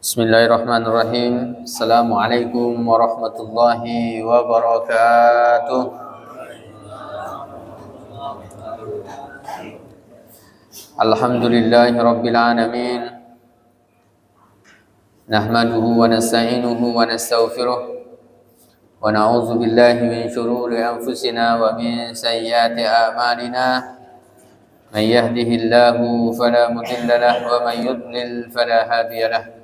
Bismillahirrahmanirrahim. Assalamualaikum warahmatullahi wabarakatuh. Alhamdulillahi rabbil alamin. Nahmaduhu wa nasta'inuhu wa nastaghfiruh. Wa na'udzu billahi min shururi anfusina wa min sayyiati a'malina. Man yahdihillahu fala mudilla lahu wa man yudlil fala hadiya lahu.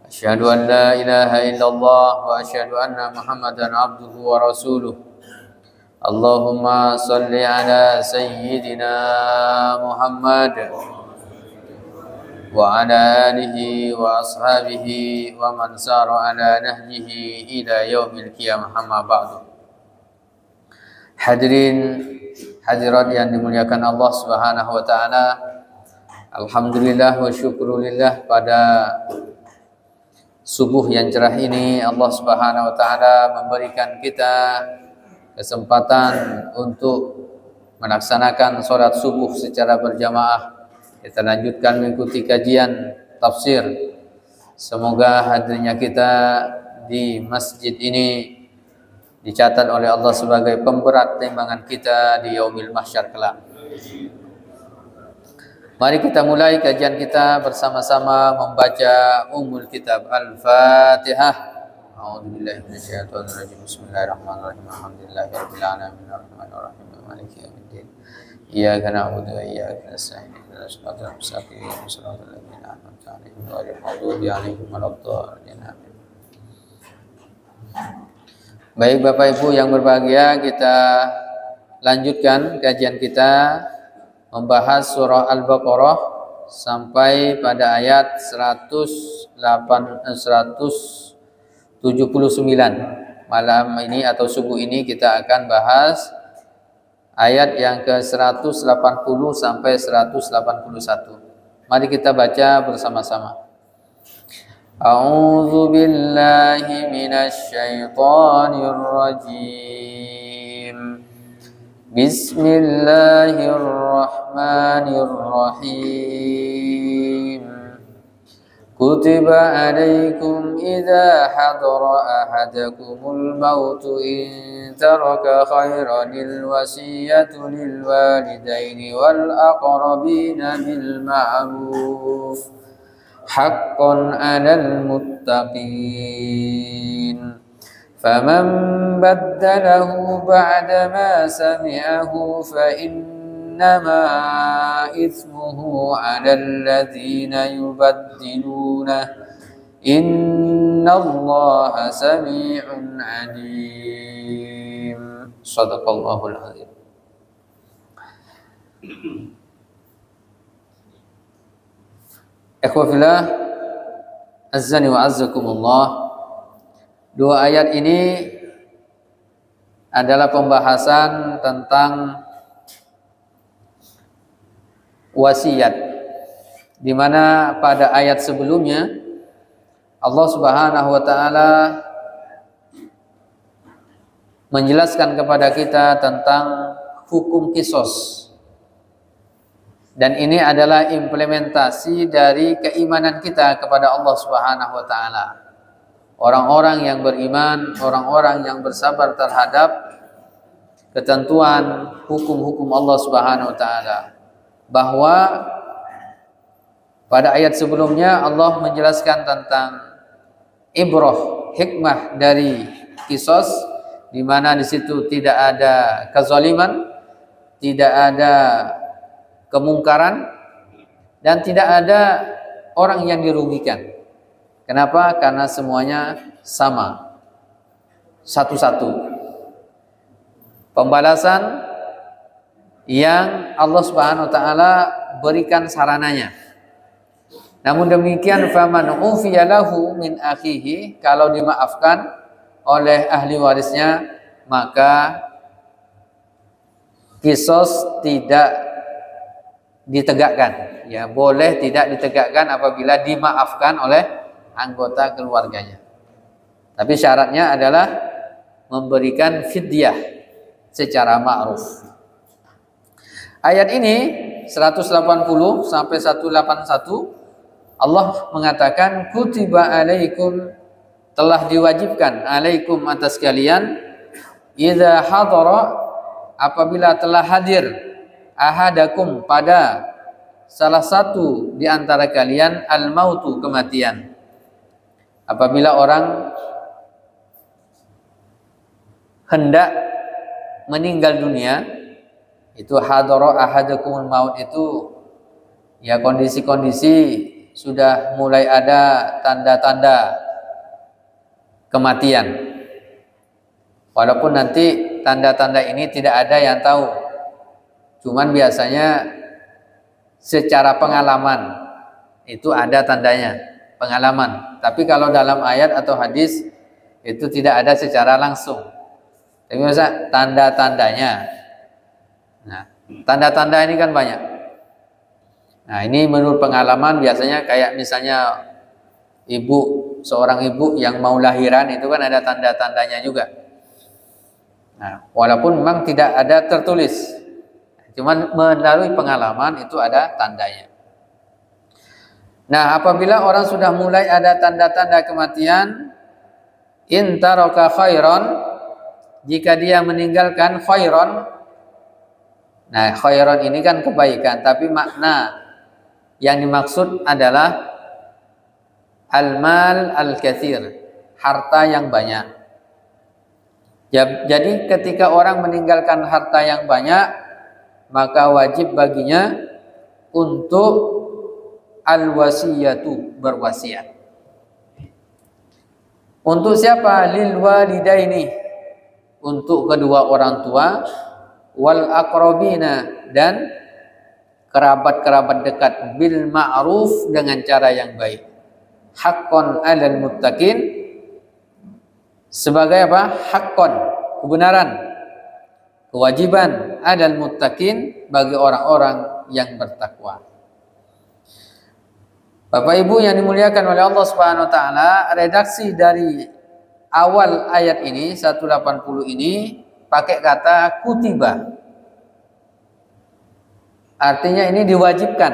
أشهد أن لا إله إلا الله وأشهد أن محمدا عبده ورسوله اللهم صل على سيدنا محمد وعلى آله وأصحابه ومن سار على نهجه إلى يوم القيامة أما بعد. Hadirin hadirat yang dimuliakan Allah Subhanahu wa taala. Alhamdulillah wa syukrulillah, pada subuh yang cerah ini Allah Subhanahu wa taala memberikan kita kesempatan untuk melaksanakan sholat subuh secara berjamaah. Kita lanjutkan mengikuti kajian tafsir. Semoga hadirnya kita di masjid ini dicatat oleh Allah sebagai pemberat timbangan kita di yaumil mahsyar kelak. Mari kita mulai kajian kita bersama-sama membaca Ummul Kitab Al-Fatihah. A'udzubillahi minasyaitonir rajim. Bismillahirrahmanirrahim. Alhamdulillahirabbil alamin arrahmanirrahim maliki yaumiddin. Iyyaka na'budu wa iyyaka nasta'in. Ihdinas siratal mustaqim. Shiratal ladzina an'amta 'alaihim ghairil maghdubi 'alaihim waladdallin. Baik Bapak Ibu yang berbahagia, kita lanjutkan kajian kita membahas surah Al-Baqarah sampai pada ayat 179. Malam ini atau subuh ini kita akan bahas ayat yang ke-180 sampai 181. Mari kita baca bersama-sama. A'udzu billahi minasy syaithanir rajim. Bismillahirrahmanirrahim. Kutiba alaikum idza hadara ahadakumul mautu in taraka khairanil wasiyatu lil walidaini wal aqrabina bil ma'ruf haqqan 'alal muttaqin. فمن بدله بعدما سمعه فإنما إثمه على الذين يبدلونه إن الله سميع عليم. صدق الله العظيم. Ikhwah fillah, azzani wa azzakumullah. Dua ayat ini adalah pembahasan tentang wasiat, di mana pada ayat sebelumnya Allah Subhanahu wa taala menjelaskan kepada kita tentang hukum qisas. Dan ini adalah implementasi dari keimanan kita kepada Allah Subhanahu wa taala. Orang-orang yang beriman, orang-orang yang bersabar terhadap ketentuan hukum-hukum Allah Subhanahu wa taala. Bahwa pada ayat sebelumnya Allah menjelaskan tentang ibrah, hikmah dari qisas, di mana di situ tidak ada kezaliman, tidak ada kemungkaran, dan tidak ada orang yang dirugikan. Kenapa? Karena semuanya sama, satu-satu. Pembalasan yang Allah Subhanahu wa taala berikan sarananya. Namun demikian, faman ufiya lahu min akhihi, kalau dimaafkan oleh ahli warisnya, maka qisas tidak ditegakkan. Ya, boleh tidak ditegakkan apabila dimaafkan oleh anggota keluarganya. Tapi syaratnya adalah memberikan fidyah secara ma'ruf. Ayat ini 180 sampai 181 Allah mengatakan kutiba alaikum, telah diwajibkan, alaikum atas kalian, idza hadara, apabila telah hadir, ahadakum, pada salah satu di antara kalian, al-mautu, kematian. Apabila orang hendak meninggal dunia, itu hadara ahadakumul maut, itu ya kondisi-kondisi sudah mulai ada tanda-tanda kematian. Walaupun nanti tanda-tanda ini tidak ada yang tahu, cuman biasanya secara pengalaman itu ada tandanya, pengalaman. Tapi kalau dalam ayat atau hadis itu tidak ada secara langsung. Tapi masa tanda-tandanya. Nah, tanda-tanda ini kan banyak. Nah, ini menurut pengalaman biasanya kayak misalnya seorang ibu yang mau lahiran, itu kan ada tanda-tandanya juga. Nah, walaupun memang tidak ada tertulis, cuman melalui pengalaman itu ada tandanya. Nah, apabila orang sudah mulai ada tanda-tanda kematian, in taraka khairan, jika dia meninggalkan khairan. Nah, khairan ini kan kebaikan, tapi makna yang dimaksud adalah al-mal al-katsir, harta yang banyak. Jadi ketika orang meninggalkan harta yang banyak, maka wajib baginya untuk al-wasiyatu, berwasiat. Untuk siapa? Lil walidaini, untuk kedua orang tua, wal aqrabina, dan kerabat-kerabat dekat, bil ma'ruf, dengan cara yang baik. Haqqan 'alal muttaqin, sebagai apa? Haqqan, kebenaran, kewajiban, 'alal muttaqin, bagi orang-orang yang bertakwa. Bapak Ibu yang dimuliakan oleh Allah Subhanahu wa taala, redaksi dari awal ayat ini 180 ini pakai kata kutiba. Artinya ini diwajibkan.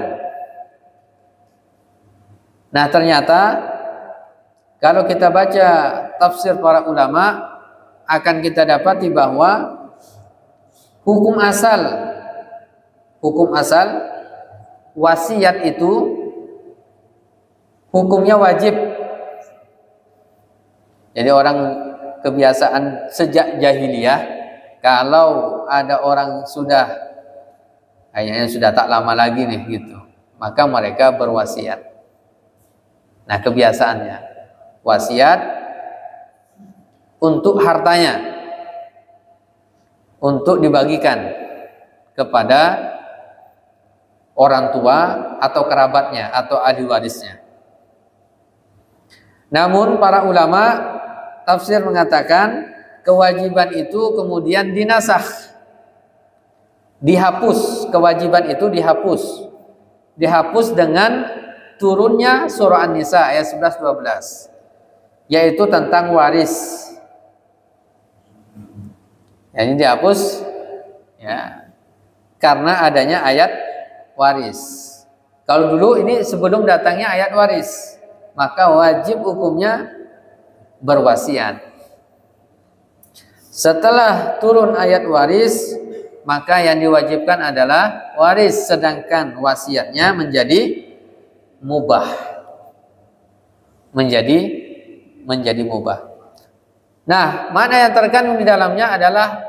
Nah, ternyata kalau kita baca tafsir para ulama, akan kita dapati bahwa hukum asal wasiat itu hukumnya wajib. Jadi orang kebiasaan sejak jahiliyah, kalau ada orang kayaknya sudah tak lama lagi nih gitu, maka mereka berwasiat. Nah, kebiasaannya wasiat untuk hartanya, untuk dibagikan kepada orang tua atau kerabatnya atau ahli warisnya. Namun para ulama tafsir mengatakan kewajiban itu kemudian dinasakh, dihapus. Kewajiban itu dihapus dengan turunnya surah An-Nisa ayat 11-12, yaitu tentang waris. Ini dihapus ya karena adanya ayat waris. Kalau dulu ini sebelum datangnya ayat waris, maka wajib hukumnya berwasiat. Setelah turun ayat waris, maka yang diwajibkan adalah waris, sedangkan wasiatnya menjadi mubah. Menjadi mubah. Nah, mana yang terkandung di dalamnya adalah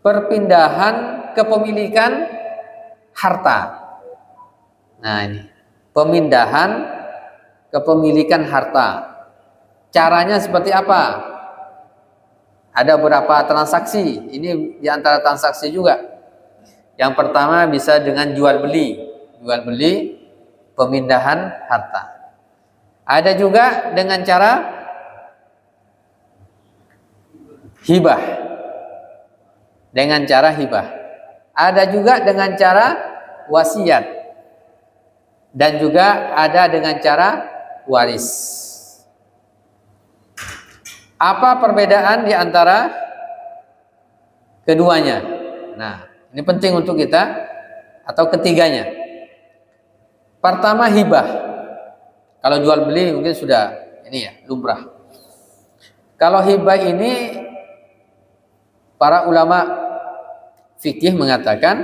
perpindahan kepemilikan harta. Nah, ini pemindahan kepemilikan harta. Caranya seperti apa? Ada beberapa transaksi. Ini diantara transaksi juga. Yang pertama bisa dengan jual beli, pemindahan harta. Ada juga dengan cara hibah. Ada juga dengan cara wasiat. Dan juga ada dengan cara waris. Apa perbedaan di antara keduanya? Nah, ini penting untuk kita atau ketiganya. Pertama hibah. Kalau jual beli mungkin sudah ini ya lumrah. Kalau hibah ini para ulama fikih mengatakan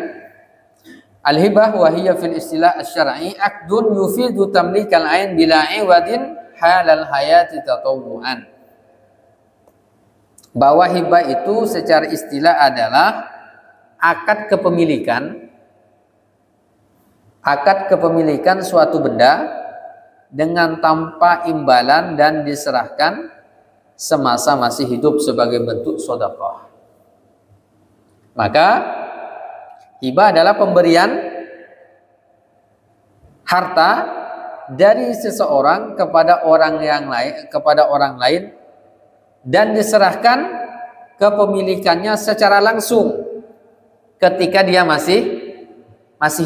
al-hibah wa hiya fil istilah asy-syar'i aqdun yufidu tamlikal ain bila iwadin halal hayati tatawwu'an. Bahwa hibah itu secara istilah adalah akad kepemilikan suatu benda dengan tanpa imbalan dan diserahkan semasa masih hidup sebagai bentuk sedekah. Maka hibah adalah pemberian harta dari seseorang kepada orang lain dan diserahkan kepemilikannya secara langsung ketika dia masih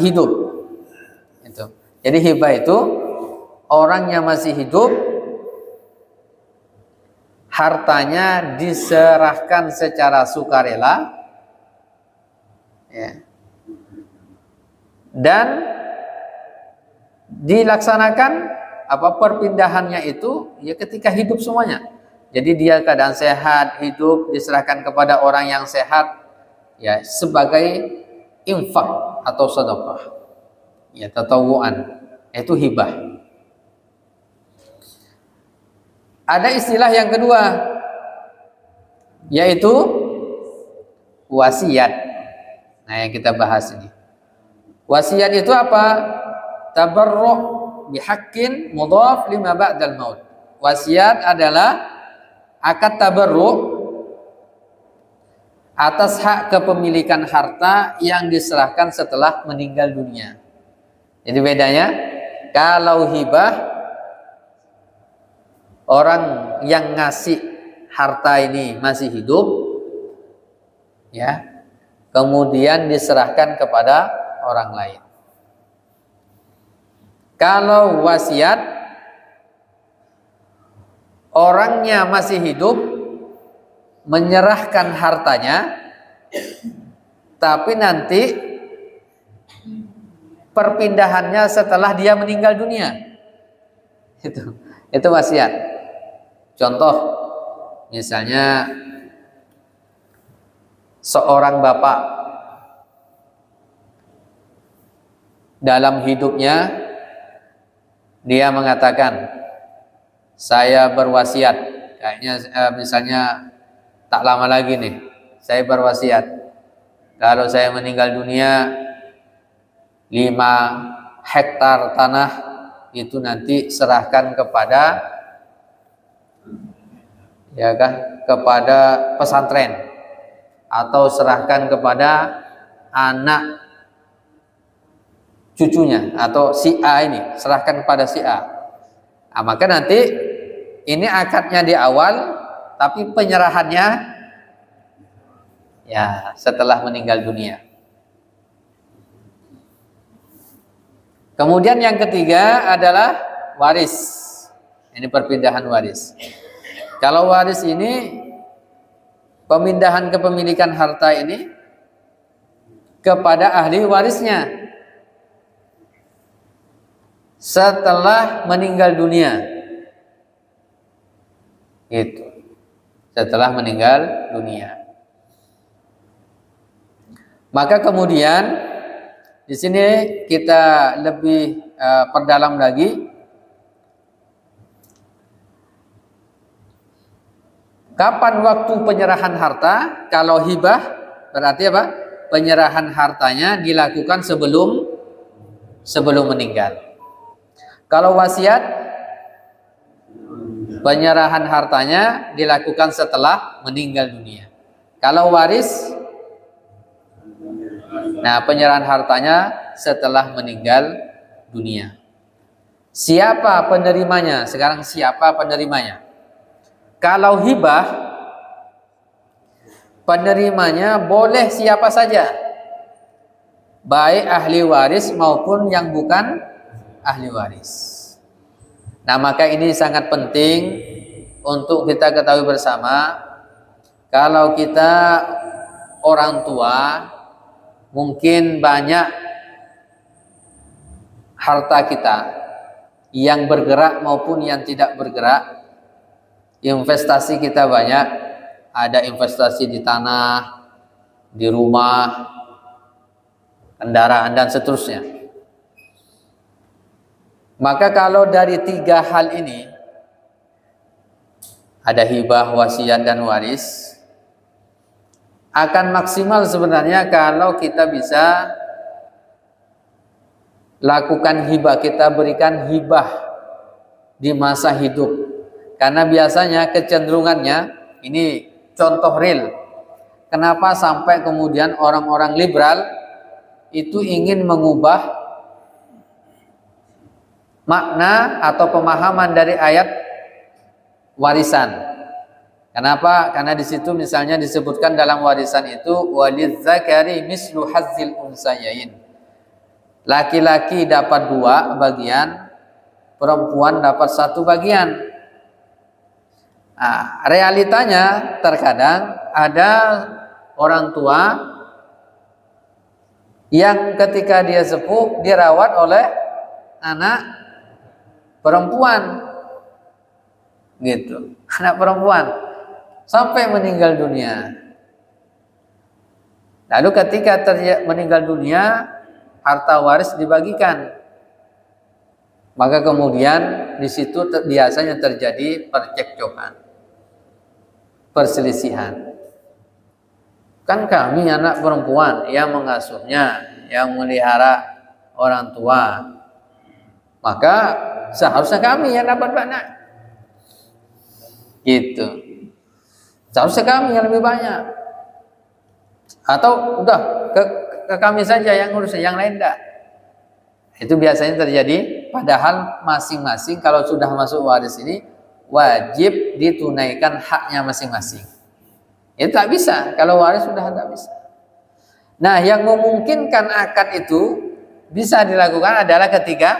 hidup. Itu. Jadi hibah itu orang yang masih hidup hartanya diserahkan secara sukarela ya. Dan dilaksanakan perpindahannya itu ya ketika hidup semuanya. Jadi dia keadaan sehat, hidup, diserahkan kepada orang yang sehat ya sebagai infak atau sedekah. Ya tatawuan. Itu hibah. Ada istilah yang kedua yaitu wasiat. Nah, yang kita bahas ini. Wasiat itu apa? Tabarru' bihaqqin mudhaf lima ba'dal maut. Wasiat adalah akad tabarru' atas hak kepemilikan harta yang diserahkan setelah meninggal dunia. Jadi bedanya, kalau hibah orang yang ngasih harta ini masih hidup ya, kemudian diserahkan kepada orang lain. Kalau wasiat orangnya masih hidup menyerahkan hartanya, tapi nanti perpindahannya setelah dia meninggal dunia. Itu wasiat. Contoh, misalnya seorang bapak dalam hidupnya dia mengatakan, saya berwasiat, kayaknya misalnya tak lama lagi nih, saya berwasiat kalau saya meninggal dunia 5 hektar tanah itu nanti serahkan kepada kepada pesantren atau serahkan kepada anak cucunya atau si A ini, serahkan kepada si A. Nah, maka nanti ini akadnya di awal, tapi penyerahannya ya setelah meninggal dunia. Kemudian yang ketiga adalah waris. Ini perpindahan waris. Kalau waris ini pemindahan kepemilikan harta ini kepada ahli warisnya setelah meninggal dunia. Itu. Setelah meninggal dunia. Maka kemudian di sini kita lebih perdalam lagi. Kapan waktu penyerahan harta? Kalau hibah berarti apa? Penyerahan hartanya dilakukan sebelum meninggal. Kalau wasiat, penyerahan hartanya dilakukan setelah meninggal dunia. Kalau waris, nah penyerahan hartanya setelah meninggal dunia. Siapa penerimanya? Sekarang siapa penerimanya? Kalau hibah, penerimanya boleh siapa saja, baik ahli waris maupun yang bukan ahli waris. Nah, maka ini sangat penting untuk kita ketahui bersama. Kalau kita orang tua, mungkin banyak harta kita, yang bergerak maupun yang tidak bergerak. Investasi kita banyak, ada investasi di tanah, di rumah, kendaraan dan seterusnya. Maka kalau dari tiga hal ini, ada hibah, wasiat dan waris, akan maksimal sebenarnya kalau kita bisa lakukan hibah, kita berikan hibah di masa hidup. Karena biasanya kecenderungannya, ini contoh real, kenapa sampai kemudian orang-orang liberal itu ingin mengubah makna atau pemahaman dari ayat warisan. Kenapa? Karena di situ misalnya disebutkan dalam warisan itu walidzakari mislu hazzil unsayain. Laki-laki dapat 2 bagian, perempuan dapat 1 bagian. Nah, realitanya terkadang ada orang tua yang ketika dia sepuh dirawat oleh anak perempuan, gitu, anak perempuan sampai meninggal dunia. Lalu ketika meninggal dunia, harta waris dibagikan. Maka kemudian di situ biasanya terjadi percekcokan, perselisihan. Kan kami anak perempuan yang mengasuhnya, yang melihara orang tua, maka seharusnya kami yang dapat banyak, gitu. Seharusnya kami yang lebih banyak. Atau udah ke kami saja yang ngurus, yang lain enggak. Itu biasanya terjadi, padahal masing-masing kalau sudah masuk waris ini wajib ditunaikan haknya masing-masing. Itu tak bisa, kalau waris sudah tak bisa. Nah, yang memungkinkan akad itu bisa dilakukan adalah ketika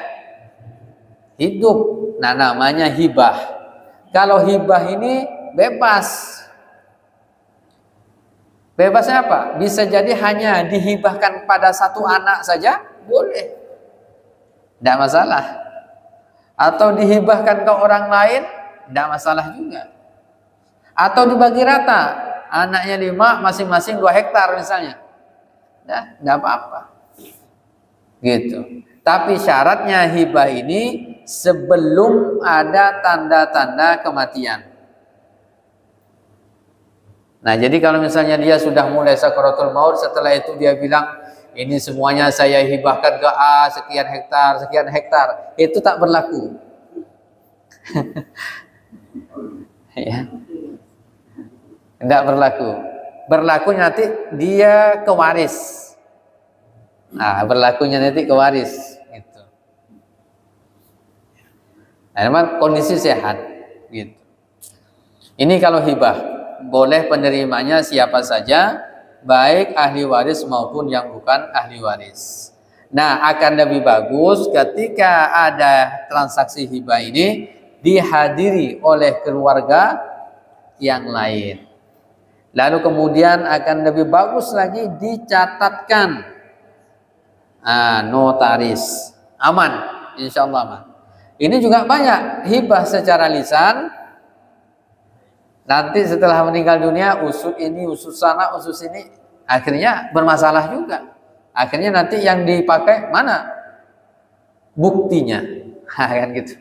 hidup. Nah, namanya hibah. Kalau hibah ini bebas. Bebasnya apa? Bisa jadi hanya dihibahkan pada 1 anak saja, boleh, tidak masalah. Atau dihibahkan ke orang lain, tidak masalah juga. Atau dibagi rata, anaknya 5, masing-masing 2 hektar misalnya, tidak apa-apa, gitu. Tapi syaratnya hibah ini sebelum ada tanda-tanda kematian. Nah, jadi kalau misalnya dia sudah mulai sakaratul maut, setelah itu dia bilang, ini semuanya saya hibahkan ke A, sekian hektar, itu tak berlaku. Ya, tidak berlaku. Berlaku nanti dia kewaris. Nah, berlakunya nanti kewaris. Gitu. Nah, memang kondisi sehat. Gitu. Ini kalau hibah. Boleh penerimanya siapa saja, baik ahli waris maupun yang bukan ahli waris. Nah, akan lebih bagus ketika ada transaksi hibah ini dihadiri oleh keluarga yang lain. Lalu kemudian akan lebih bagus lagi dicatatkan notaris. Aman, insya Allah aman. Ini juga banyak hibah secara lisan. Nanti setelah meninggal dunia, usut ini, usut sana, usut ini, akhirnya bermasalah juga. Akhirnya nanti yang dipakai mana buktinya, kan gitu.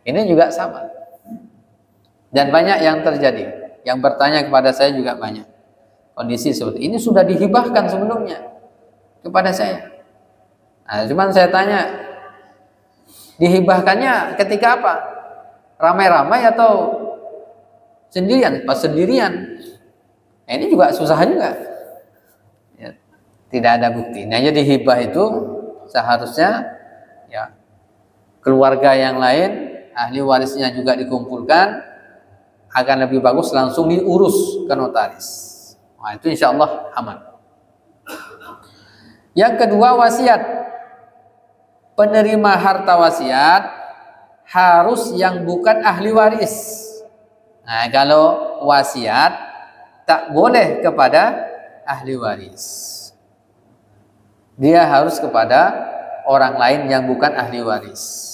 Ini juga sama. Dan banyak yang terjadi. Yang bertanya kepada saya juga banyak. Kondisi seperti ini sudah dihibahkan sebelumnya kepada saya. Nah, cuman saya tanya, dihibahkannya ketika apa? Ramai-ramai atau sendirian? Pas sendirian, nah, ini juga susah juga, ya, tidak ada bukti. Nah, jadi hibah itu seharusnya ya keluarga yang lain, ahli warisnya juga dikumpulkan, akan lebih bagus langsung diurus ke notaris. Nah, itu insya Allah aman. Yang kedua, wasiat. Penerima harta wasiat harus yang bukan ahli waris. Nah, kalau wasiat tak boleh kepada ahli waris. Dia harus kepada orang lain yang bukan ahli waris.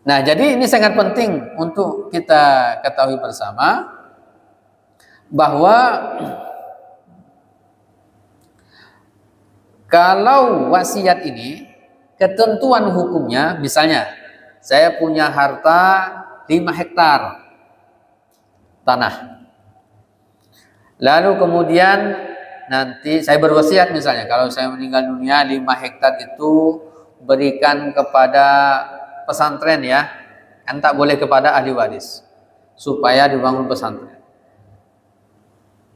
Nah, jadi ini sangat penting untuk kita ketahui bersama bahwa kalau wasiat ini ketentuan hukumnya, misalnya saya punya harta 5 hektar tanah. Lalu kemudian nanti saya berwasiat misalnya kalau saya meninggal dunia 5 hektar itu berikan kepada pesantren ya. Kan tak boleh kepada ahli waris supaya dibangun pesantren.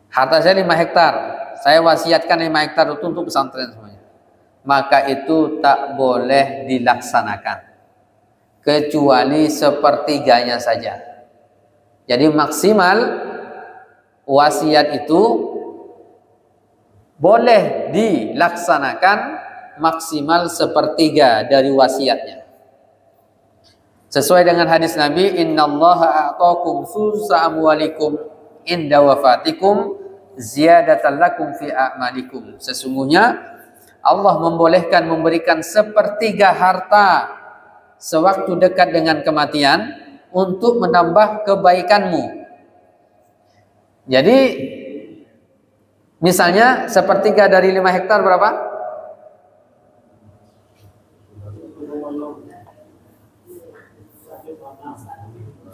Harta saya 5 hektar, saya wasiatkan 5 hektar itu untuk pesantren semuanya. Maka itu tak boleh dilaksanakan kecuali sepertiganya saja. Jadi maksimal wasiat itu boleh dilaksanakan maksimal sepertiga dari wasiatnya. Sesuai dengan hadis Nabi, innallaha a'taakum susa amwalikum inda wafatikum ziyadatan lakum fi a'malikum. Sesungguhnya Allah membolehkan memberikan sepertiga harta sewaktu dekat dengan kematian untuk menambah kebaikanmu. Jadi misalnya sepertiga dari 5 hektar berapa?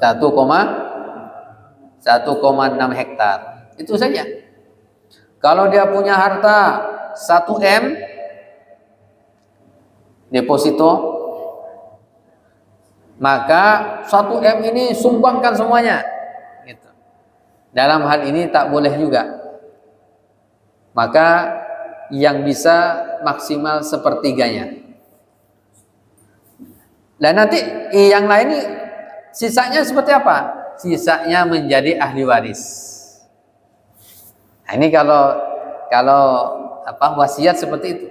1,6 hektar. Itu saja. Kalau dia punya harta 1 M deposito, maka 1 M ini sumbangkan semuanya. Gitu. Dalam hal ini tak boleh juga. Maka yang bisa maksimal sepertiganya. Dan nanti yang lain ini sisanya seperti apa? Sisanya menjadi ahli waris. Nah, ini kalau wasiat seperti itu.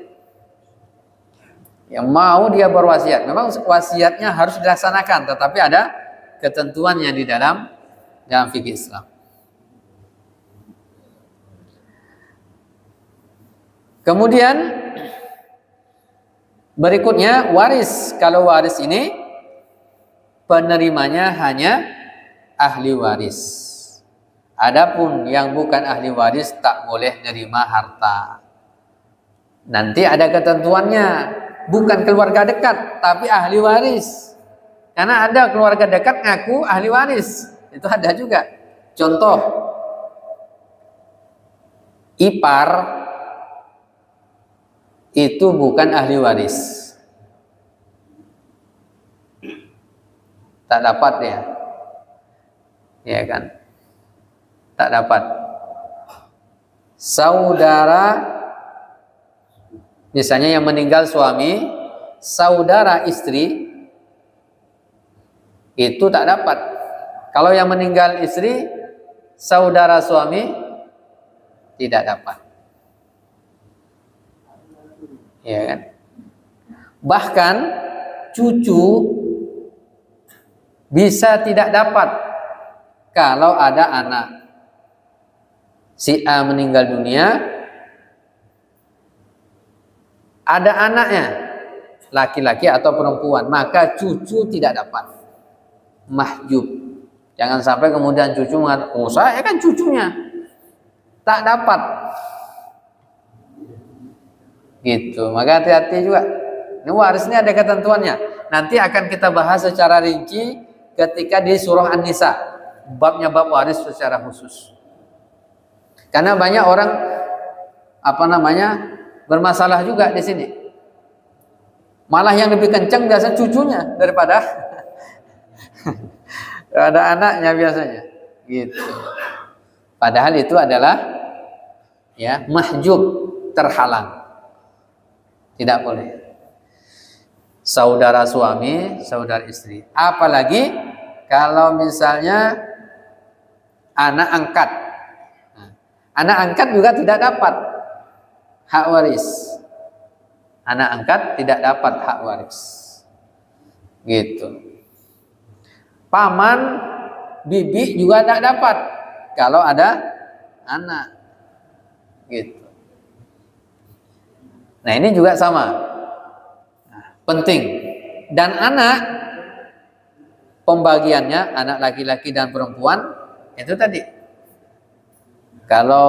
Yang mau dia berwasiat, memang wasiatnya harus dilaksanakan, tetapi ada ketentuannya di dalam fikih Islam. Kemudian berikutnya waris. Kalau waris ini penerimanya hanya ahli waris. Adapun yang bukan ahli waris tak boleh nerima harta. Nanti ada ketentuannya, bukan keluarga dekat tapi ahli waris. Karena ada keluarga dekat ngaku ahli waris. Itu ada juga. Contoh, ipar itu bukan ahli waris. Tak dapat dia. Ya kan? Tak dapat. Saudara, misalnya yang meninggal suami, saudara istri itu tak dapat. Kalau yang meninggal istri, saudara suami tidak dapat. Ya kan? Bahkan cucu bisa tidak dapat kalau ada anak. Si A meninggal dunia, ada anaknya, laki-laki atau perempuan, maka cucu tidak dapat. Mahjub. Jangan sampai kemudian cucu mengatakan, oh saya kan cucunya, tak dapat. Gitu. Maka hati-hati juga. Ini waris ini ada ketentuannya. Nanti akan kita bahas secara rinci ketika di surah An-Nisa. Babnya bab waris secara khusus. Karena banyak orang bermasalah juga di sini. Malah yang lebih kencang biasanya cucunya daripada ada anaknya biasanya. Gitu. Padahal itu adalah ya mahjub, terhalang. Tidak boleh. Saudara suami, saudara istri. Apalagi kalau misalnya anak angkat. Nah, anak angkat juga tidak dapat hak waris. Anak angkat tidak dapat hak waris. Gitu. Paman, bibi juga tidak dapat kalau ada anak. Gitu. Nah ini juga sama, penting. Dan anak, pembagiannya anak laki-laki dan perempuan itu tadi. Kalau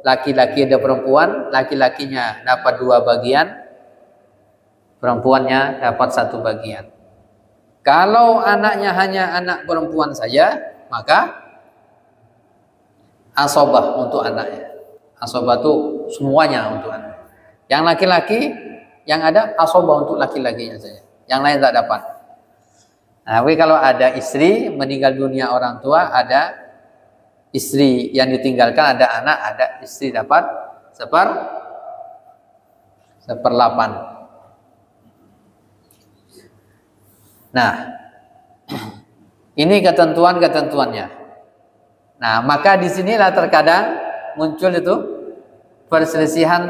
laki-laki ada perempuan, laki-lakinya dapat 2 bagian, perempuannya dapat 1 bagian. Kalau anaknya hanya anak perempuan saja, maka asobah untuk anaknya. Asobah itu semuanya untuk anak. Yang laki-laki yang ada asobah untuk laki-lakinya saja. Yang lain tak dapat. Nah, tapi kalau ada istri meninggal dunia orang tua, ada istri yang ditinggalkan, ada anak, ada istri dapat 1/8. Nah, ini ketentuan-ketentuannya. Nah, maka disinilah terkadang muncul itu perselisihan.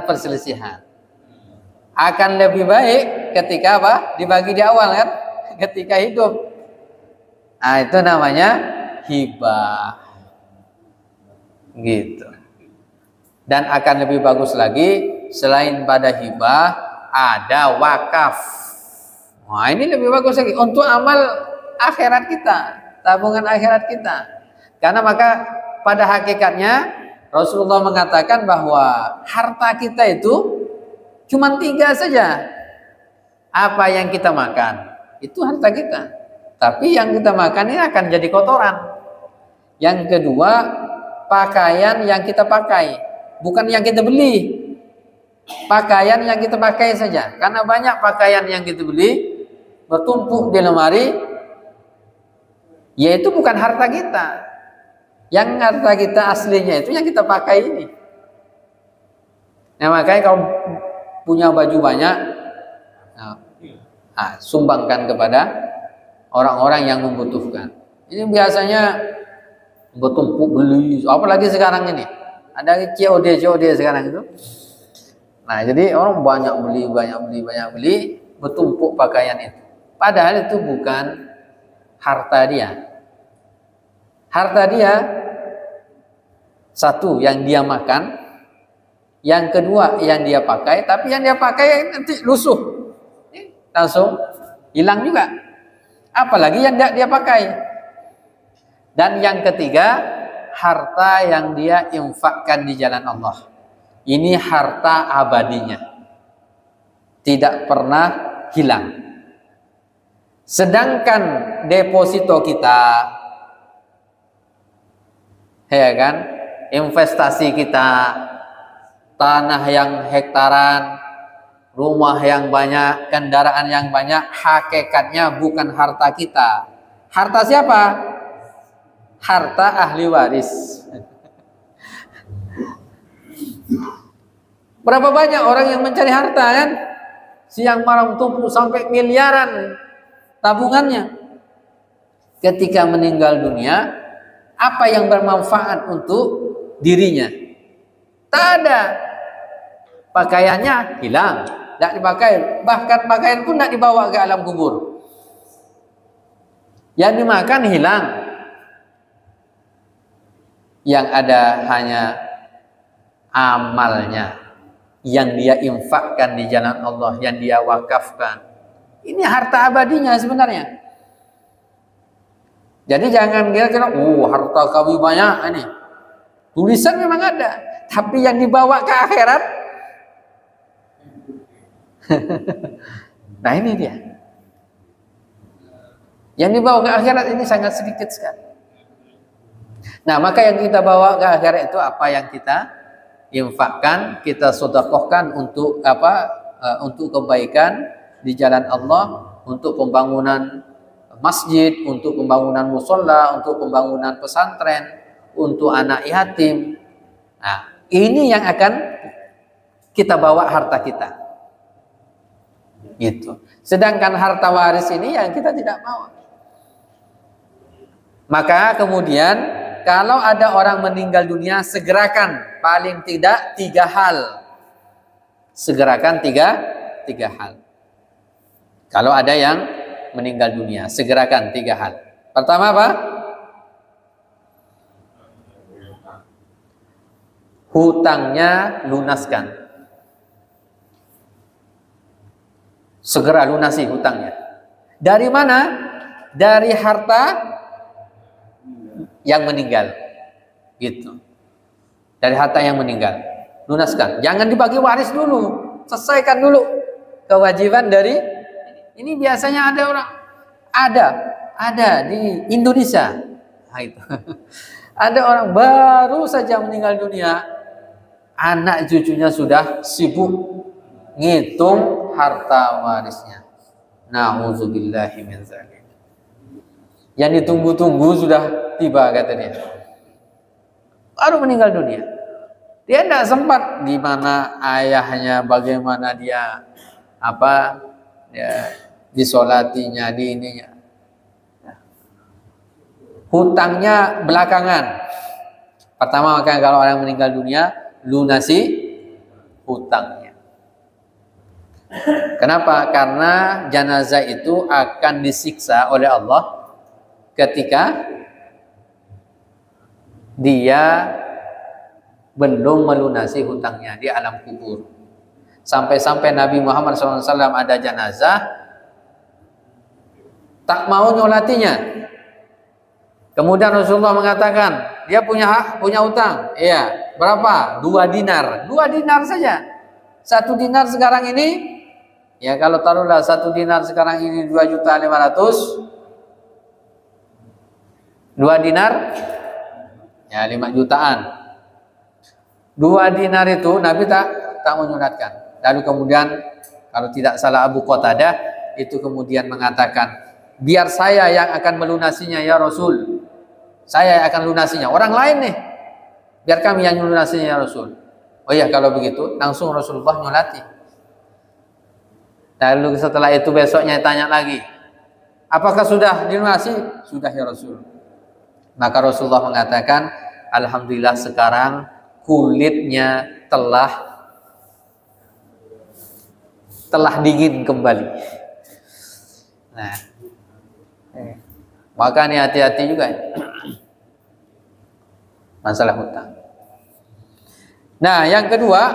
Akan lebih baik ketika apa? Dibagi di awal kan? Ketika hidup. Nah, itu namanya hibah. Gitu. Dan akan lebih bagus lagi selain pada hibah ada wakaf. Nah, ini lebih bagus lagi untuk amal akhirat kita, tabungan akhirat kita. Karena maka pada hakikatnya Rasulullah mengatakan bahwa harta kita itu cuma 3 saja. Apa yang kita makan itu harta kita. Tapi yang kita makan ini akan jadi kotoran. Yang kedua, pakaian yang kita pakai, bukan yang kita beli. Pakaian yang kita pakai saja. Karena banyak pakaian yang kita beli bertumpuk di lemari, yaitu bukan harta kita. Yang harta kita aslinya itu yang kita pakai ini. Nah, makanya kalau punya baju banyak, sumbangkan kepada orang-orang yang membutuhkan. Ini biasanya bertumpuk beli, apalagi sekarang ini ada COD sekarang itu. Nah, jadi orang banyak beli, bertumpuk pakaian itu. Padahal itu bukan harta dia. Harta dia satu yang dia makan, yang kedua yang dia pakai, tapi yang dia pakai nanti lusuh, langsung hilang juga. Apalagi yang tidak dia pakai. Dan yang ketiga, harta yang dia infakkan di jalan Allah. Ini harta abadinya, tidak pernah hilang. Sedangkan deposito kita, ya kan, investasi kita, tanah yang hektaran, rumah yang banyak, kendaraan yang banyak, hakikatnya bukan harta kita. Harta siapa? Harta ahli waris. Berapa banyak orang yang mencari harta kan? Siang malam tumpuk sampai miliaran tabungannya. Ketika meninggal dunia, apa yang bermanfaat untuk dirinya? Tak ada. Pakaiannya hilang, tidak dipakai. Bahkan pakaian pun tidak dibawa ke alam kubur. Yang dimakan hilang. Yang ada hanya amalnya yang dia infakkan di jalan Allah, yang dia wakafkan. Ini harta abadinya sebenarnya. Jadi jangan kira-kira, harta kami banyak ini. Tulisan memang ada, tapi yang dibawa ke akhirat. Nah ini dia. Yang dibawa ke akhirat ini sangat sedikit sekali. Nah, maka yang kita bawa ke akhirat itu apa yang kita infakkan, kita sedekahkan untuk apa? Untuk kebaikan di jalan Allah, untuk pembangunan masjid, untuk pembangunan musola, untuk pembangunan pesantren, untuk anak yatim. Nah, ini yang akan kita bawa harta kita. Gitu. Sedangkan harta waris ini yang kita tidak bawa. Maka kemudian kalau ada orang meninggal dunia, segerakan paling tidak 3 hal. Segerakan tiga hal. Kalau ada yang meninggal dunia, segerakan 3 hal. Pertama apa? Hutangnya lunaskan. segera lunasi hutangnya. Dari mana? Dari harta yang meninggal. Gitu. Dari harta yang meninggal. Lunaskan. Jangan dibagi waris dulu. Selesaikan dulu kewajiban dari ini. Biasanya ada orang ada di Indonesia. Nah, itu. Ada orang baru saja meninggal dunia, anak cucunya sudah sibuk ngitung harta warisnya. Nauzubillahi min dzalik. Yang ditunggu-tunggu sudah tiba, kata dia. Baru meninggal dunia. Dia tidak sempat di mana ayahnya, bagaimana dia disolatinya, di ininya. Hutangnya belakangan. Pertama, maka kalau orang meninggal dunia, lunasi hutangnya. Kenapa? Karena jenazah itu akan disiksa oleh Allah ketika dia belum melunasi hutangnya di alam kubur. Sampai-sampai Nabi Muhammad SAW ada jenazah, tak mau nyolatinya. Kemudian Rasulullah mengatakan, dia punya hak, punya utang. Iya, berapa? 2 dinar. 2 dinar saja. 1 dinar sekarang ini, ya kalau taruhlah 1 dinar sekarang ini 2.500.000. 2 dinar, ya 5 jutaan. 2 dinar itu Nabi tak menyuratkan. Lalu kemudian, kalau tidak salah Abu Qatadah, itu kemudian mengatakan, biar saya yang akan melunasinya ya Rasul. Saya akan lunasinya. Orang lain nih, biar kami yang melunasinya ya Rasul. Oh iya, kalau begitu langsung Rasulullah nyolati. Lalu setelah itu besoknya tanya lagi, apakah sudah dilunasi? Sudah ya Rasul. Maka Rasulullah mengatakan, alhamdulillah sekarang kulitnya telah dingin kembali. Nah, maka ini hati-hati juga masalah hutang. Nah, yang kedua,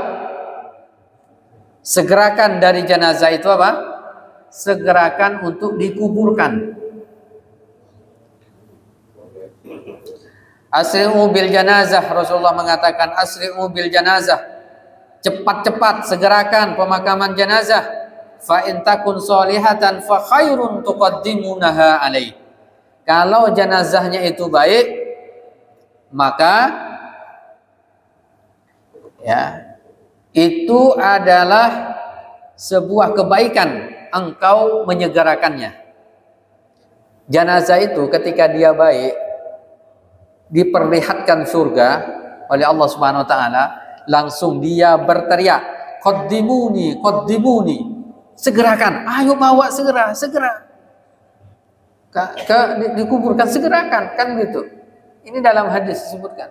segerakan dari jenazah itu apa? Segerakan untuk dikuburkan. Asri'u bil janazah, Rasulullah mengatakan asri'u bil janazah. Cepat-cepat segerakan pemakaman jenazah. Fa in takun sholihatan fa khairun tuqaddimunaha alaih. Kalau jenazahnya itu baik, maka ya itu adalah sebuah kebaikan engkau menyegerakannya. Jenazah itu ketika dia baik, diperlihatkan surga oleh Allah Subhanahu wa taala, langsung dia berteriak, qaddimuni, qaddimuni. Segerakan, ayo bawa segera. Dikuburkan, segerakan, kan gitu. Ini dalam hadis disebutkan.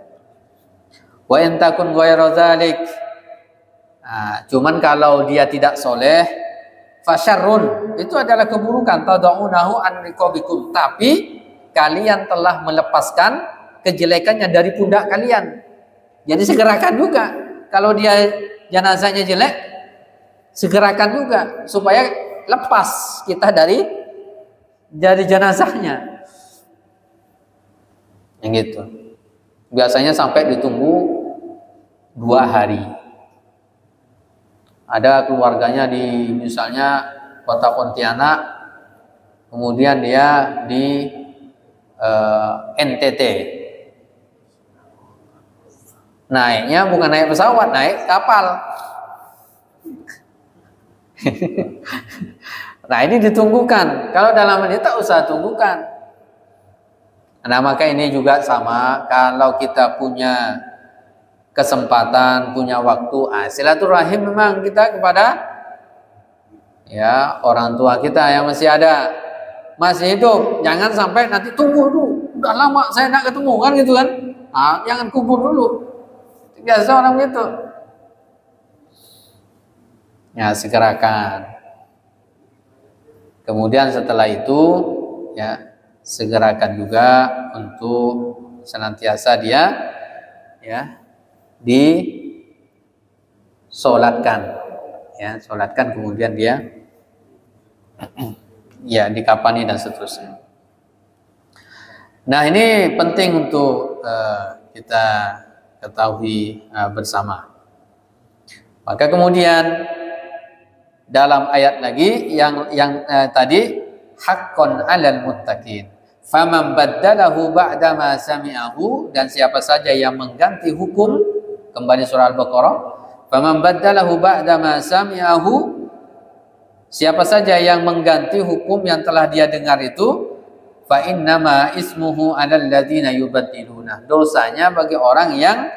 Wa in takun ghairu dzalik. Nah, cuman kalau dia tidak soleh, fasyarrun, itu adalah keburukan, tadaunahu an riqabikum, tapi kalian telah melepaskan kejelekannya dari pundak kalian. Jadi segerakan juga. Kalau dia jenazahnya jelek, segerakan juga supaya lepas kita dari jenazahnya. Yang gitu. Biasanya sampai ditunggu 2 hari. Ada keluarganya di misalnya kota Pontianak, kemudian dia di NTT. Naiknya bukan naik pesawat, naik kapal. Nah, ini ditunggukan. Kalau dalam ini tak usah tunggukan. Nah, maka ini juga sama. Kalau kita punya kesempatan, punya waktu, silaturahim memang kita kepada ya orang tua kita yang masih ada, masih hidup. Jangan sampai nanti tunggu dulu, udah lama saya nak ketemu, kan gitu kan. Jangan kubur dulu. Biasa orang gitu. Ya, segerakan. Kemudian setelah itu ya segerakan juga untuk senantiasa dia ya disolatkan, ya solatkan, kemudian dia ya dikafani dan seterusnya. Nah, ini penting untuk kita ketahui bersama. Maka kemudian dalam ayat lagi yang tadi haqqan 'alal muttaqin. Faman baddalahu ba'da ma sami'ahu, dan siapa saja yang mengganti hukum, kembali surah Al-Baqarah, faman baddalahu ba'da ma sami'ahu, siapa saja yang mengganti hukum yang telah dia dengar itu, fa innama ismuhu 'alal ladzina yubaddiluna, dosanya bagi orang yang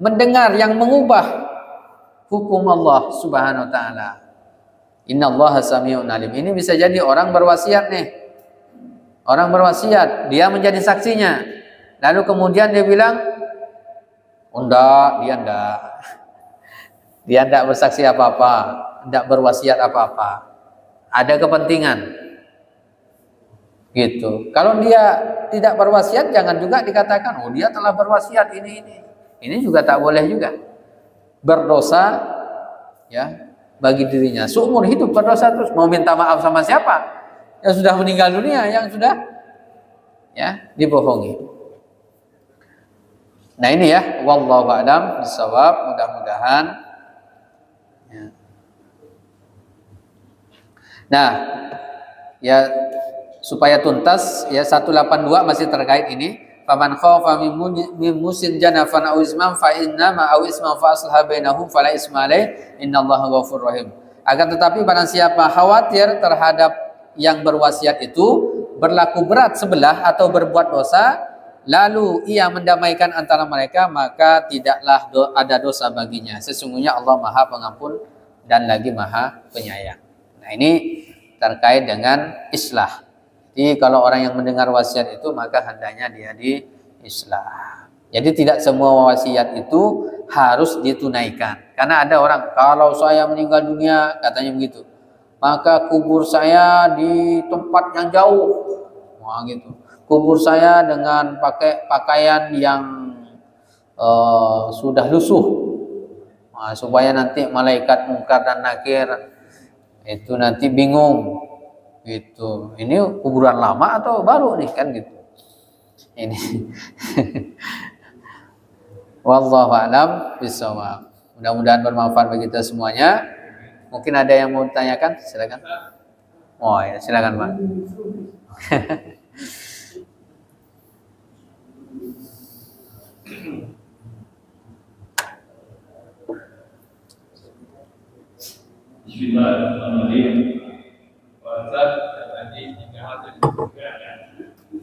mendengar, yang mengubah hukum Allah Subhanahu wa taala. Innallaha sami'un alim. Ini bisa jadi orang berwasiat nih. Orang berwasiat, dia menjadi saksinya. Lalu kemudian dia bilang, enggak, dia enggak bersaksi apa-apa, enggak berwasiat apa-apa. Ada kepentingan. Gitu. Kalau dia tidak berwasiat, jangan juga dikatakan, oh dia telah berwasiat ini. Ini juga tak boleh juga. Berdosa ya bagi dirinya. Seumur hidup berdosa terus, mau minta maaf sama siapa? Yang sudah meninggal dunia, yang sudah ya dibohongi. Nah ini ya, wallahu a'lam bishawab, mudah-mudahan ya. Nah, ya supaya tuntas ya 182 masih terkait ini. Faman khafa min musin janafan aw isman fa inna ma aw isman fa aslaha bainahum fala isma alaih innallaha ghafurur rahim. Akan tetapi barang siapa khawatir terhadap yang berwasiat itu berlaku berat sebelah atau berbuat dosa, lalu ia mendamaikan antara mereka, maka tidaklah ada dosa baginya. Sesungguhnya Allah Maha Pengampun dan lagi Maha Penyayang. Nah ini terkait dengan islah. Jadi kalau orang yang mendengar wasiat itu, maka hendaknya dia diislah. Jadi tidak semua wasiat itu harus ditunaikan. Karena ada orang, kalau saya meninggal dunia, katanya begitu, maka kubur saya di tempat yang jauh. Wah gitu. Kubur saya dengan pakai pakaian yang sudah lusuh. Nah, supaya nanti malaikat Munkar dan Nakir itu nanti bingung. Gitu. Ini kuburan lama atau baru nih kan gitu. Ini. Wallahu a'lam bishawab. Mudah-mudahan bermanfaat bagi kita semuanya. Mungkin ada yang mau ditanyakan? Silakan. Oh ya, silakan Pak. Bismillahirrahmanirrahim. Wazat tadi 3 hal juga dan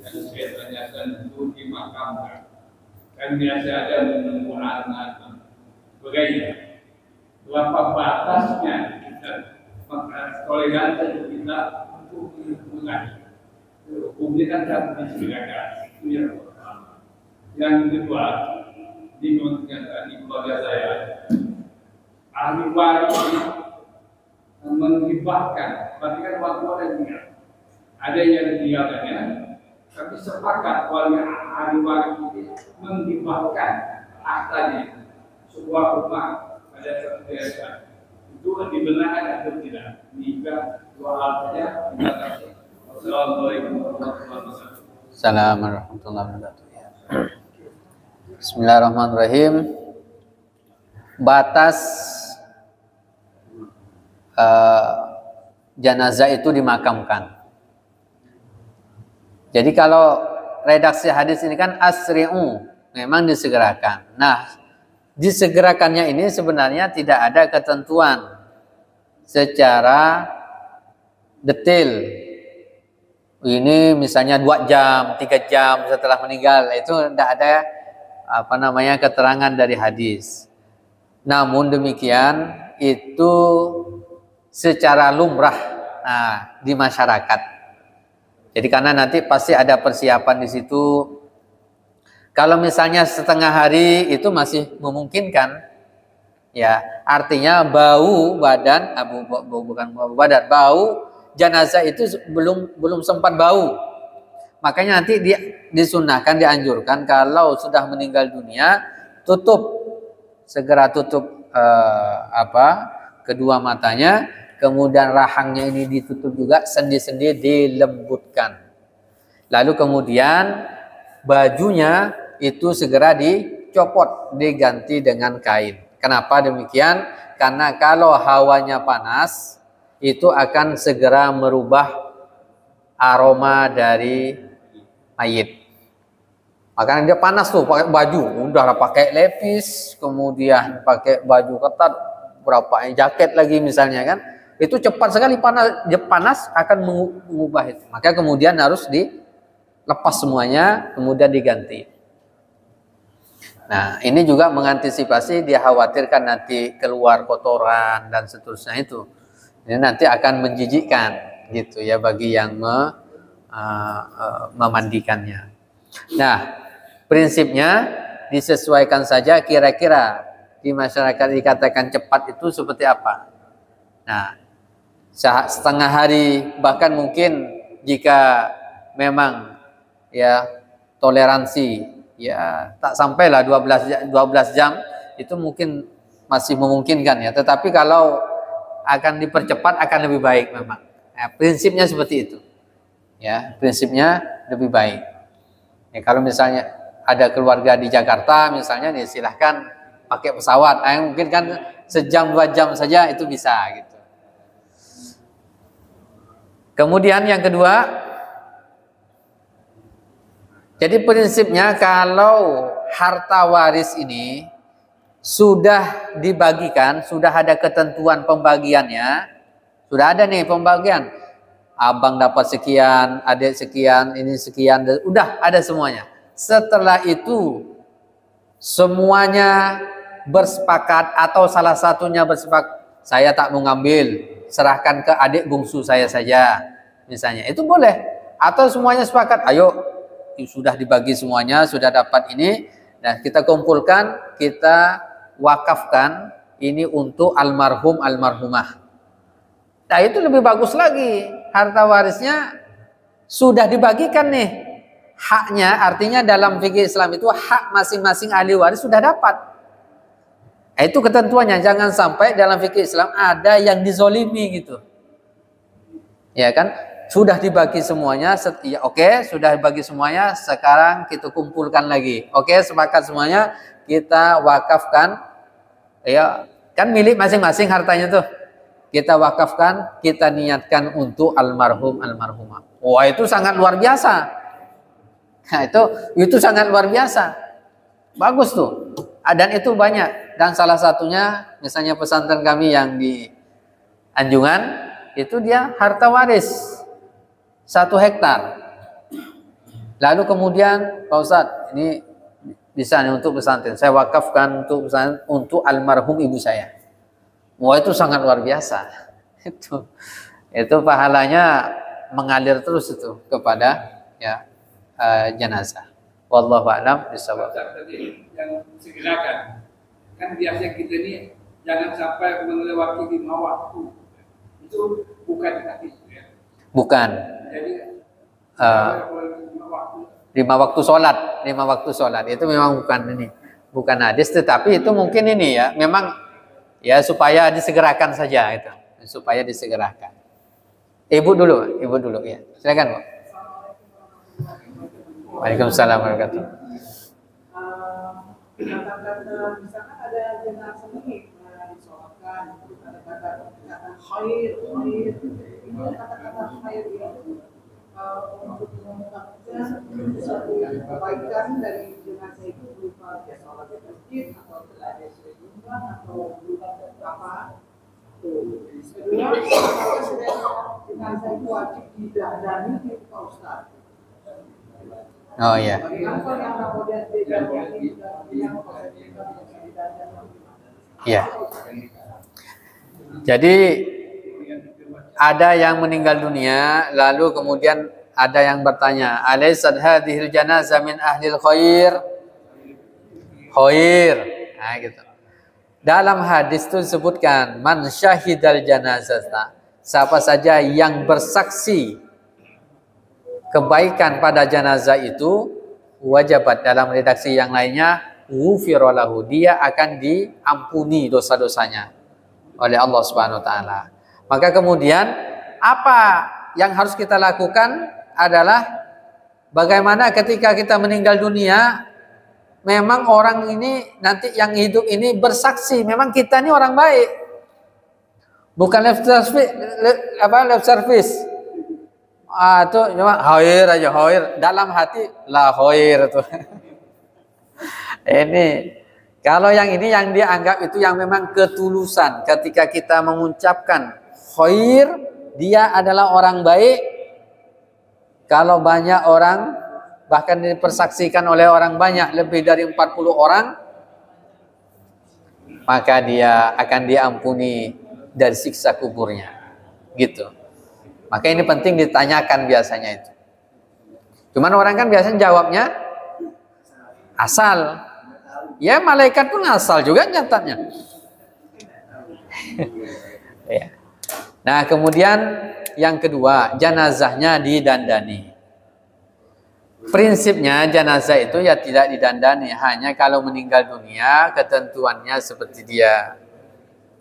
saya tanyakan itu dimakamkan. Kan biasa ada menunggu anak bagaimana? Berapa batasnya kita toleransi kita untuk mengaji? Hukumnya kan dapat disediakan. Itu yang pertama. Yang kedua, di keluarga saya, ahli waris menghibahkan, berarti kan waktu ada yang diakannya, tapi sepakat wali ahli waris ini menghibahkan hartanya sebuah rumah pada kebiasaan itu dibenarkan atau tidak? Jika dua hal saja, terima kasih. Assalamualaikum warahmatullahi wabarakatuh. Assalamualaikum warahmatullahi wabarakatuh. Bismillahirrahmanirrahim. Batas jenazah itu dimakamkan. Jadi kalau redaksi hadis ini kan asri'u, memang disegerakan. Nah, disegerakannya ini sebenarnya tidak ada ketentuan secara detail. Ini misalnya 2 jam, 3 jam setelah meninggal, itu tidak ada keterangan dari hadis. Namun demikian itu secara lumrah di masyarakat. Jadi karena nanti pasti ada persiapan di situ. Kalau misalnya setengah hari itu masih memungkinkan, ya artinya bau badan, bau jenazah itu belum sempat bau. Makanya nanti disunahkan, dianjurkan kalau sudah meninggal dunia segera tutup kedua matanya, kemudian rahangnya ini ditutup juga, sendi-sendi dilembutkan. Lalu kemudian bajunya itu segera dicopot, diganti dengan kain. Kenapa demikian? Karena kalau hawanya panas, itu akan segera merubah aroma dari mayit. Makanya dia panas tuh pakai baju, udahlah pakai lepis, kemudian pakai baju ketat, berapa jaket lagi misalnya kan, itu cepat sekali panas akan mengubah itu. Maka kemudian harus dilepas semuanya, kemudian diganti. Nah, ini juga mengantisipasi dia khawatirkan nanti keluar kotoran dan seterusnya itu. Ini nanti akan menjijikkan gitu ya bagi yang memandikannya. Nah, prinsipnya disesuaikan saja kira-kira di masyarakat dikatakan cepat itu seperti apa. Nah, setengah hari, bahkan mungkin jika memang ya toleransi ya tak sampailah 12 jam itu mungkin masih memungkinkan ya. Tetapi kalau akan dipercepat akan lebih baik memang. Nah, prinsipnya seperti itu. Ya, prinsipnya lebih baik. Ya, kalau misalnya ada keluarga di Jakarta misalnya, nih silahkan pakai pesawat. Nah, mungkin kan sejam 2 jam saja itu bisa gitu. Kemudian yang kedua, jadi prinsipnya kalau harta waris ini sudah dibagikan, sudah ada ketentuan pembagiannya, sudah ada nih pembagian. Abang dapat sekian, adik sekian, ini sekian, udah ada semuanya. Setelah itu semuanya bersepakat atau salah satunya bersepakat, saya tak mau ngambil, serahkan ke adik bungsu saya saja, misalnya, itu boleh. Atau semuanya sepakat, ayo sudah dibagi semuanya, sudah dapat ini, nah kita kumpulkan, kita wakafkan ini untuk almarhum almarhumah. Nah itu lebih bagus lagi, harta warisnya sudah dibagikan nih. Haknya artinya dalam fikih Islam itu hak masing-masing ahli waris sudah dapat. Nah, itu ketentuannya, jangan sampai dalam fikih Islam ada yang dizolimi gitu. Ya kan? Sudah dibagi semuanya, ya oke, sudah dibagi semuanya, sekarang kita kumpulkan lagi. Oke, sepakat semuanya, kita wakafkan. Ya, kan milik masing-masing hartanya tuh. Kita wakafkan, kita niatkan untuk almarhum almarhumah. Wah, itu sangat luar biasa. Nah, itu sangat luar biasa. Bagus tuh. Dan itu banyak. Dan salah satunya misalnya pesantren kami yang di Anjungan, itu dia harta waris 1 hektar. Lalu kemudian Pak Ustadz, ini bisa nih untuk pesantren. Saya wakafkan untuk pesantren untuk almarhum ibu saya. Wah, itu sangat luar biasa. Itu pahalanya mengalir terus itu kepada ya jenazah. Wallahu a'lam bishawab. Yang segerakan. Kan biasa kita ini jangan sampai melewati 5 waktu. Itu bukan hadis ya. Bukan. Jadi 5 waktu sholat, 5 waktu sholat itu memang bukan hadis, tetapi itu mungkin ini ya, memang ya supaya disegerakan saja itu, supaya disegerakan. Ibu dulu ya. Silakan, Bu. Waalaikumsalam warahmatullahi wabarakatuh. Misalkan ada jenazah ini disolatkan, ada kata khair, ini kata-kata khair ini untuk mengungkapkan suatu kebaikan dari jenazah itu berupa sholat di masjid atau berada di rumah atau berupa apa. Kedua, apakah jenazah itu wajib didandani di Pak Ustaz? Oh iya. Iya. Jadi ada yang meninggal dunia, lalu kemudian ada yang bertanya, alaysat hadhil janazah min ahlil khair? Khair. Nah, gitu. Dalam hadis itu disebutkan man syahidal janazah, siapa saja yang bersaksi kebaikan pada jenazah itu, wajabat dalam redaksi yang lainnya, ghufira lahu, dia akan diampuni dosa-dosanya oleh Allah Subhanahu wa taala. Maka kemudian apa yang harus kita lakukan adalah bagaimana ketika kita meninggal dunia, memang orang ini nanti yang hidup ini bersaksi memang kita ini orang baik. Bukan lip service, lip service. Itu cuma khair aja, khair. Dalam hati la khair itu. Ini kalau yang ini yang dia anggap itu yang memang ketulusan. Ketika kita mengucapkan khair, dia adalah orang baik. Kalau banyak orang, bahkan dipersaksikan oleh orang banyak, lebih dari 40 orang, maka dia akan diampuni dari siksa kuburnya. Gitu. Maka ini penting ditanyakan biasanya itu. Cuman orang kan biasanya jawabnya asal. Ya malaikat pun asal juga nyatanya. Ya. Nah kemudian yang kedua, jenazahnya didandani. Prinsipnya jenazah itu ya tidak didandani, hanya kalau meninggal dunia ketentuannya seperti dia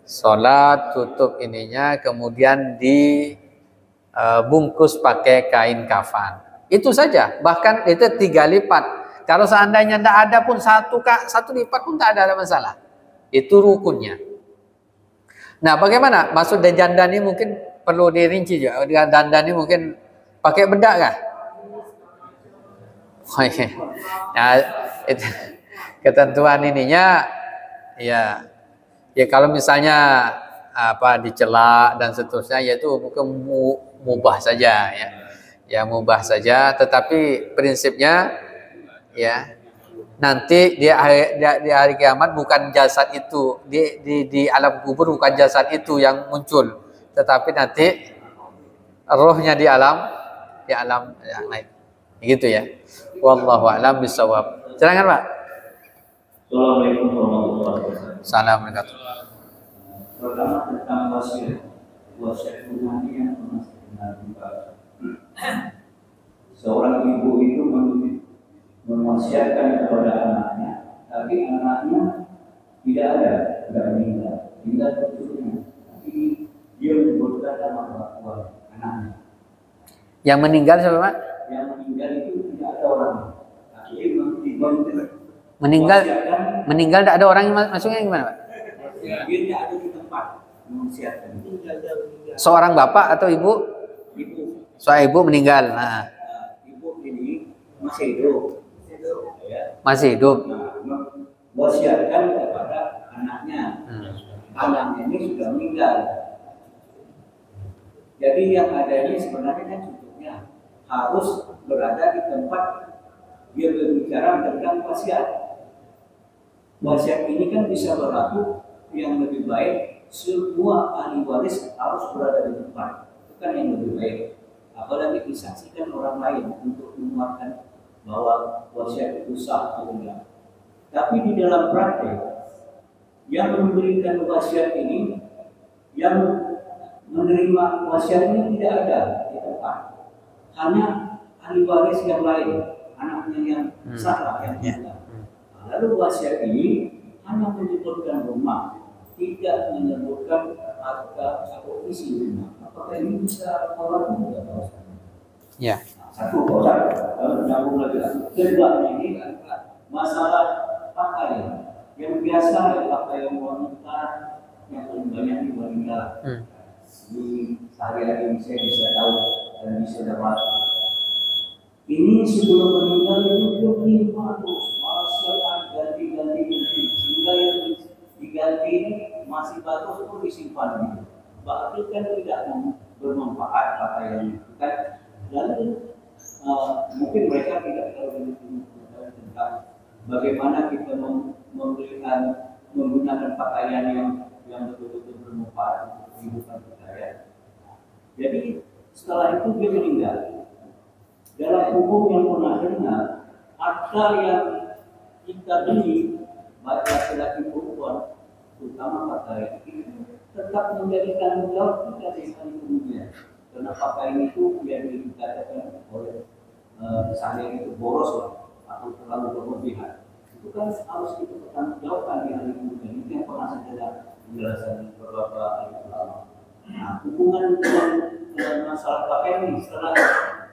sholat, tutup ininya, kemudian dibungkus pakai kain kafan. Itu saja, bahkan itu 3 lipat. Kalau seandainya tidak ada pun satu lipat pun tak ada masalah. Itu rukunnya. Nah, bagaimana? Maksud dandani mungkin perlu dirinci juga. Dandani mungkin pakai bedak kah? Nah, itu, ketentuan ininya ya kalau misalnya dicela dan seterusnya, yaitu mungkin mubah saja ya mubah saja, tetapi prinsipnya ya nanti di hari kiamat bukan jasad itu di alam kubur, bukan jasad itu yang muncul, tetapi nanti rohnya di alam ya, naik gitu ya. Wallahu a'lam bishawab. Silakan Pak. Assalamualaikum warahmatullahi wabarakatuh. Assalamualaikum. Pertama tentang wasiat nanti yang pernah saya dengar. Seorang ibu itu mewasiatkan kepada anaknya, tapi anaknya tidak ada, tidak meninggal, tinggal cucunya. Tapi dia menyebutkan nama orang anaknya. Yang meninggal siapa Pak? Yang meninggal itu tidak ada orang. Meninggal tidak ada orang yang masuknya gimana Pak? Dia tidak ada di tempat mewasiatkan. Seorang bapak atau ibu? Ibu. Soal ibu meninggal. Nah. Ibu ini masih hidup. Ya. Masih hidup. Nah, wasiatkan kepada anaknya. Anaknya ini sudah meninggal. Jadi yang ada ini sebenarnya kan cukupnya harus berada di tempat dia berbicara tentang wasiat. Wasiat ini kan bisa berlaku yang lebih baik, semua ahli waris harus berada di tempat. Itu kan yang lebih baik. Apalagi disaksikan orang lain untuk menguatkan bahwa wasiat itu sah atau enggak. Tapi di dalam praktek yang memberikan wasiat ini, yang menerima wasiat ini tidak ada di tempat. Hanya ahli waris yang lain, anaknya yang salah yang tidak. Lalu wasiat ini hanya menyebutkan rumah, tidak menyebutkan harga atau isi rumah. Apakah ini bisa berlaku tidak? Ya. Satu orang menyambung lagi. Kedua ini masalah pakaian yang biasa pakaian wanita yang paling banyak di wanita. Di sehari-hari saya bisa tahu dan bisa dapat. Ini sebelum meninggal itu 500 masih ganti sehingga yang diganti ini masih bagus pun disimpan gitu. Berarti kan tidak bermanfaat pakaian itu kan. Lalu mungkin mereka tidak tahu tentang bagaimana kita menggunakan pakaian yang betul-betul bermanfaat untuk kehidupan kita ya. Jadi setelah itu dia meninggal. Dalam hukum yang pernah dengar, harta yang kita beli baik laki-laki perempuan, terutama pakaian itu tetap menjadi tanggung jawab kita di hari kemudian. Karena pakaian itu yang dikatakan oleh misalnya itu boros lah atau terlalu berlebihan, itu kan harus kita bertanggung jawabkan di hari kemudian. Itu yang pernah saya dengar penjelasan beberapa ahli ulama. Nah, hubungan dengan masalah pakaian ini setelah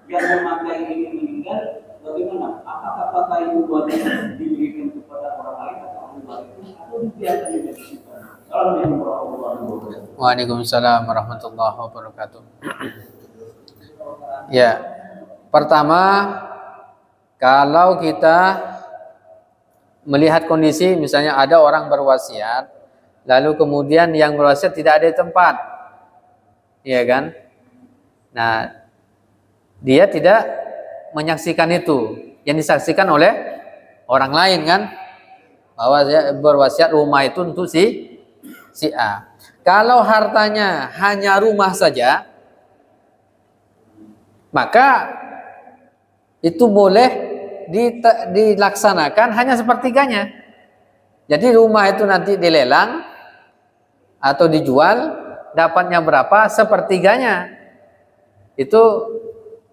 yang memakai ini meninggal, bagaimana? Apakah pakaian itu wajib diberikan kepada orang lain atau dibiarkan di situ? Assalamualaikum warahmatullahi wabarakatuh. Waalaikumsalam warahmatullahi wabarakatuh. Ya, pertama kalau kita melihat kondisi misalnya ada orang berwasiat, lalu kemudian yang berwasiat tidak ada di tempat, ya kan? Nah, dia tidak menyaksikan itu, yang disaksikan oleh orang lain kan, bahwa dia berwasiat rumah itu untuk si A. Kalau hartanya hanya rumah saja, maka itu boleh dilaksanakan hanya sepertiganya. Jadi rumah itu nanti dilelang atau dijual, dapatnya berapa, sepertiganya itu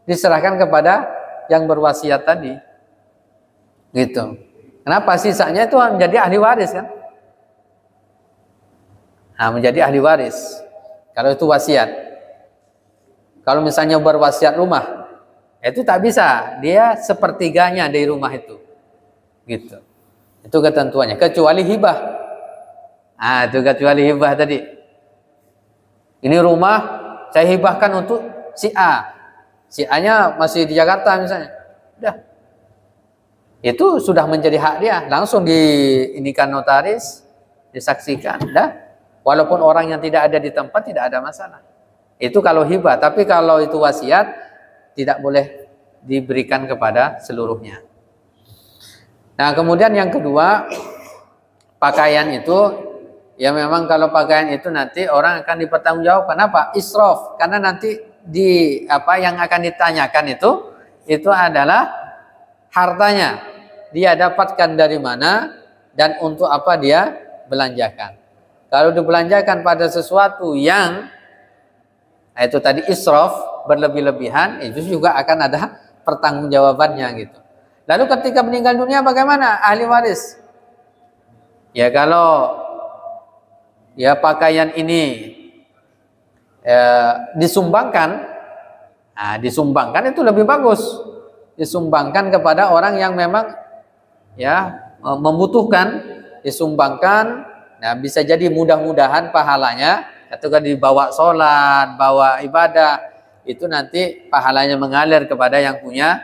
diserahkan kepada yang berwasiat tadi, gitu. Kenapa? Sisanya itu menjadi ahli waris kan? Nah, menjadi ahli waris kalau itu wasiat. Kalau misalnya berwasiat rumah, itu tak bisa, dia sepertiganya dari rumah itu, gitu. Itu ketentuannya. Kecuali hibah. Ah, itu kecuali hibah tadi. Ini rumah saya hibahkan untuk si A. Si A-nya masih di Jakarta misalnya. Udah. Itu sudah menjadi hak dia, langsung diinikan notaris, disaksikan, dah. Walaupun orang yang tidak ada di tempat tidak ada masalah. Itu kalau hibah, tapi kalau itu wasiat tidak boleh diberikan kepada seluruhnya. Nah, kemudian yang kedua, pakaian itu ya memang kalau pakaian itu nanti orang akan dipertanggungjawabkan. Kenapa? Israf. Karena nanti di apa yang akan ditanyakan itu adalah hartanya. Dia dapatkan dari mana dan untuk apa dia belanjakan. Kalau dibelanjakan pada sesuatu yang itu tadi israf, berlebih-lebihan, itu juga akan ada pertanggungjawabannya gitu. Lalu ketika meninggal dunia bagaimana ahli waris? Ya kalau ya pakaian ini disumbangkan, nah, disumbangkan itu lebih bagus. Disumbangkan kepada orang yang memang ya membutuhkan, disumbangkan. Nah, bisa jadi mudah-mudahan pahalanya ketika dibawa sholat, bawa ibadah, itu nanti pahalanya mengalir kepada yang punya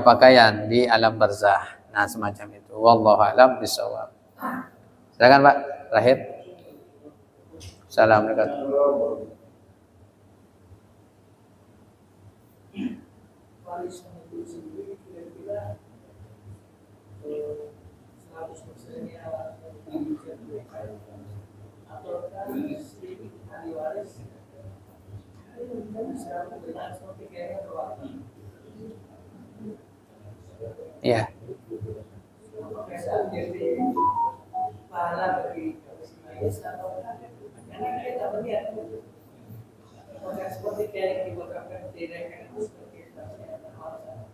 pakaian di alam barzah. Nah, semacam itu. Wallahu a'lam bishawab. Silakan Pak, terakhir. Assalamualaikum. Waris itu sendiri kira-kira 100%-nya atau istri ahli waris bisa memberikan seperti kayaknya berwarna. Iya. Bisa menjadi pahala bagi waris atau karena kita melihat proses seperti kayak yang diwakafkan tidak itu seperti warisan.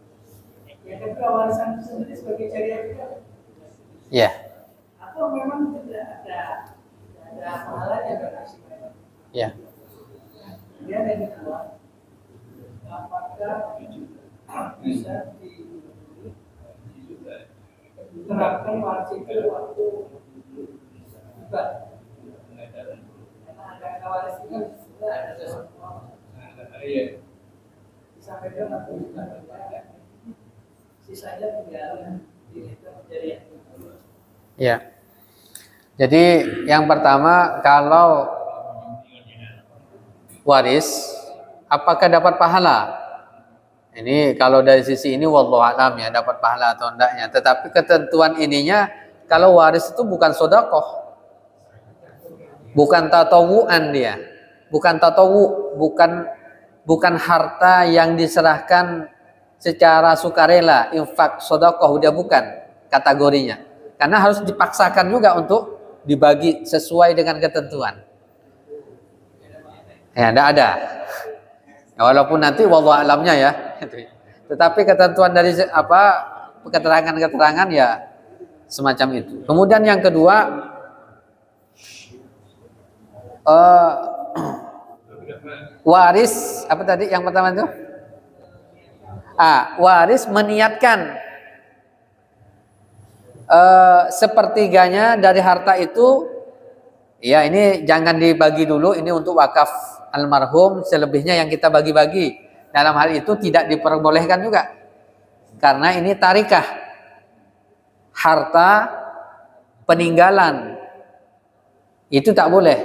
Ya kedua warisan itu sendiri sebagai jariah juga. Iya. Atau memang tidak ada pahalanya berarti. Iya. Kemudian yang kedua, apakah bisa diterapkan waris itu waktu hibah? Karena ada waris itu sudah ada sesuatu. Disampaikan waktu hibah, sisanya tinggal jadi. Ya. Jadi yang pertama, kalau waris apakah dapat pahala? Ini kalau dari sisi ini wallahu a'lam ya, dapat pahala atau enggaknya. Tetapi ketentuan ininya kalau waris itu bukan sedekah. Bukan tatawuan dia. Bukan tatawu, bukan harta yang diserahkan secara sukarela, infak sedekah, dia bukan kategorinya. Karena harus dipaksakan juga untuk dibagi sesuai dengan ketentuan. Ya, tidak ada. Ya, walaupun nanti wallahu alamnya ya. Tetapi ketentuan dari keterangan-keterangan ya semacam itu. Kemudian yang kedua, Waris apa tadi yang pertama itu? Waris meniatkan sepertiganya dari harta itu, ya ini jangan dibagi dulu, ini untuk wakaf almarhum, selebihnya yang kita bagi-bagi. Dalam hal itu tidak diperbolehkan juga, karena ini tarikah, harta peninggalan, itu tak boleh,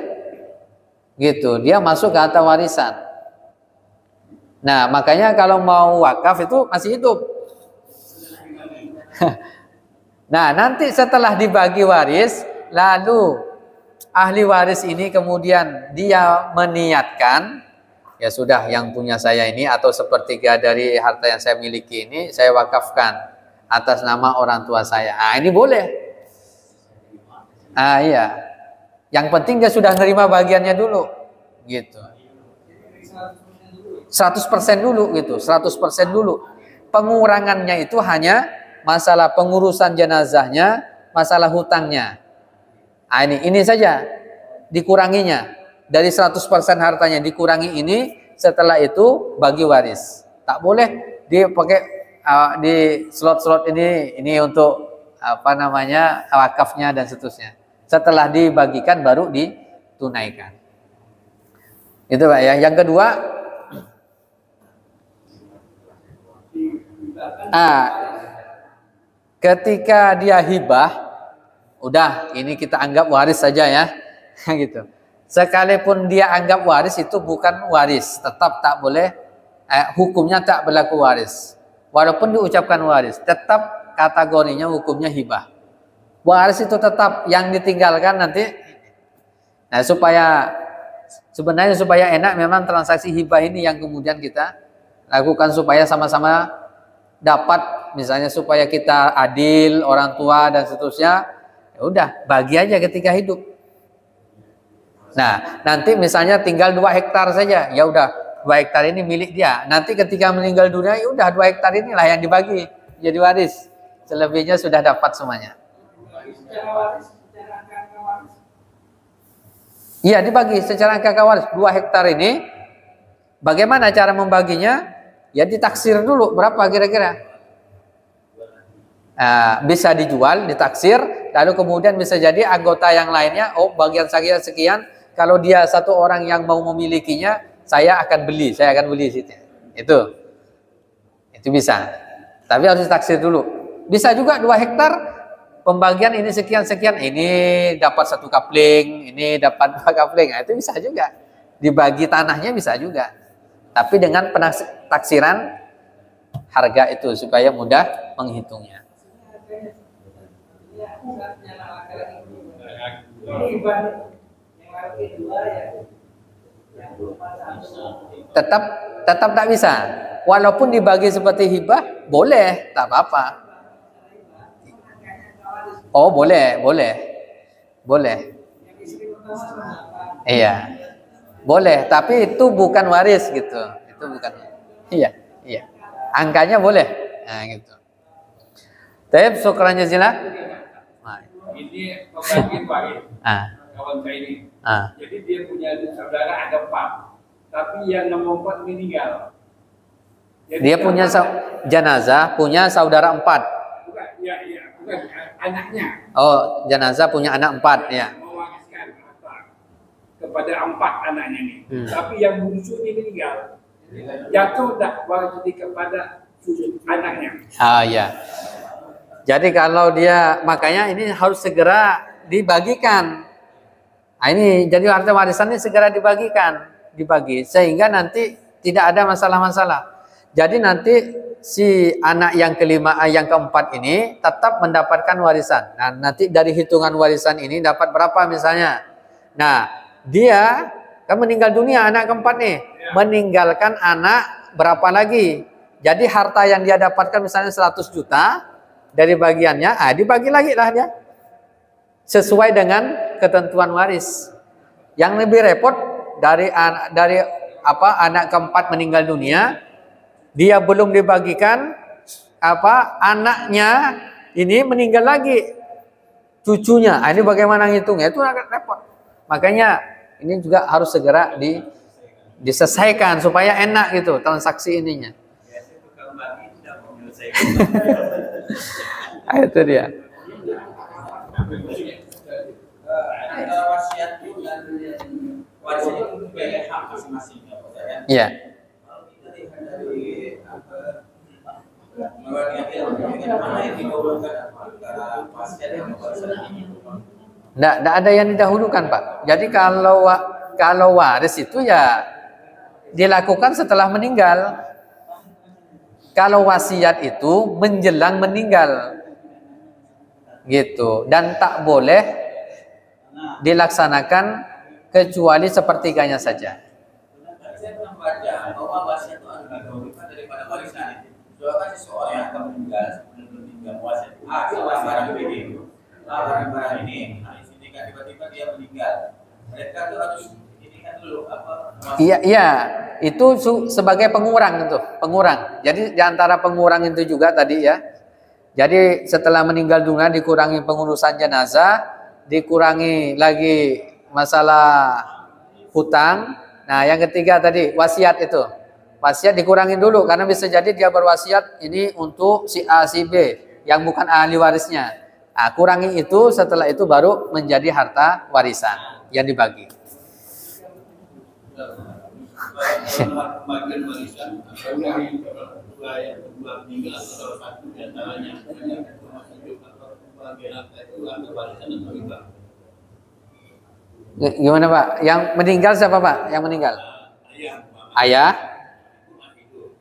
gitu. Dia masuk ke harta warisan. Nah, makanya kalau mau wakaf itu masih hidup. Nah, nanti setelah dibagi waris, lalu ahli waris ini kemudian dia meniatkan, ya sudah, yang punya saya ini atau sepertiga dari harta yang saya miliki ini saya wakafkan atas nama orang tua saya. Ini boleh. Iya. Yang penting dia sudah nerima bagiannya dulu, gitu. 100% dulu gitu, 100% dulu. Pengurangannya itu hanya masalah pengurusan jenazahnya, masalah hutangnya. Ini saja dikuranginya. Dari 100% hartanya dikurangi ini, setelah itu bagi waris. Tak boleh dia pakai di slot-slot ini untuk apa namanya, wakafnya dan seterusnya. Setelah dibagikan baru ditunaikan. Itu Pak ya. Yang kedua, ketika dia hibah, udah ini kita anggap waris saja ya, gitu. Sekalipun dia anggap waris, itu bukan waris, tetap tak boleh, hukumnya tak berlaku waris. Walaupun diucapkan waris, tetap kategorinya hukumnya hibah. Waris itu tetap yang ditinggalkan nanti. Nah, sebenarnya supaya enak, memang transaksi hibah ini yang kemudian kita lakukan supaya sama-sama dapat, misalnya supaya kita adil, orang tua dan seterusnya. Ya udah, bagi aja ketika hidup. Nah, nanti misalnya tinggal 2 hektar saja, ya udah 2 hektar ini milik dia. Nanti ketika meninggal dunia, ya udah 2 hektar inilah yang dibagi jadi waris. Selebihnya sudah dapat semuanya. Iya, dibagi secara angka waris. 2 hektar ini bagaimana cara membaginya? Ya ditaksir dulu berapa kira-kira. Bisa dijual, ditaksir, lalu kemudian bisa jadi anggota yang lainnya, bagian sekian, kalau dia satu orang yang mau memilikinya, saya akan beli situ. Itu bisa. Tapi harus ditaksir dulu. Bisa juga 2 hektar, pembagian ini sekian-sekian, ini dapat 1 kapling, ini dapat 2 kapling. Itu bisa juga. Dibagi tanahnya bisa juga. Tapi dengan taksiran harga itu supaya mudah menghitungnya. Tetap tak bisa. Walaupun dibagi seperti hibah, boleh, tak apa-apa. Oh, boleh. Iya. Boleh, tapi itu bukan waris gitu. Itu bukan. Iya. Angkanya boleh. Nah, gitu. Taib, syukran jazilan. Ini pembagian waris. Kawan saya ini. Jadi dia punya saudara ada 4. Tapi yang nomor 4 meninggal. Jadi dia punya jenazah punya saudara 4. Bukan anaknya. Oh, jenazah punya anak 4 ya. Mewariskan harta kepada 4 anaknya nih. Tapi yang bungsu ini meninggal. Jatuh tak waris kepada anaknya. Ya. Jadi kalau dia, makanya ini harus segera dibagikan. Ini jadi harta warisan ini segera dibagi sehingga nanti tidak ada masalah-masalah. Jadi nanti si anak yang yang keempat ini tetap mendapatkan warisan. Nah, nanti dari hitungan warisan ini dapat berapa misalnya. Nah, dia kan meninggal dunia anak keempat nih, meninggalkan anak berapa lagi. Jadi harta yang dia dapatkan misalnya 100 juta dari bagiannya, dibagi lagi lah dia. Sesuai dengan ketentuan waris. Yang lebih repot dari anak keempat meninggal dunia, dia belum dibagikan anaknya ini meninggal lagi, cucunya. Ini bagaimana ngitungnya? Itu agak repot. Makanya ini juga harus segera diselesaikan supaya enak gitu transaksi ininya. Biasanya tukang bagi tidak mau menyelesaikan. Itu dia. Antara wasiat itu dan wasiat itu punya hak masing-masing ya Pak ya. Iya. Kalau kita lihat dari mana yang didahulukan antara wasiat dan wasiat ini? Nggak ada yang didahulukan, Pak. Jadi kalau waris itu ya dilakukan setelah meninggal. Kalau wasiat itu menjelang meninggal. Gitu. Dan tak boleh dilaksanakan kecuali sepertiganya saja. Saya pernah baca bahwa wasiat itu lebih didahulukan daripada warisan. Soalnya seseorang yang akan meninggal sebelum meninggal wasiat. Barang ini, barang ini. Nah, ini kan tiba-tiba dia meninggal. Mereka tuh harus ini kan dulu apa? Iya, itu sebagai pengurang itu, pengurang. Jadi di antara pengurang itu juga tadi ya. Jadi setelah meninggal dunia dikurangi pengurusan jenazah, dikurangi lagi masalah hutang. Nah, yang ketiga tadi wasiat itu. Wasiat dikurangi dulu karena bisa jadi dia berwasiat ini untuk si A, si B yang bukan ahli warisnya. Nah, kurangi itu, setelah itu baru menjadi harta warisan yang dibagi. Bagian warisan dari dua meninggal atau salah satu di antaranya termasuk atau bagian harta itu ada warisan atau riba. Gimana Pak? Yang meninggal siapa Pak? Yang meninggal? Ayah.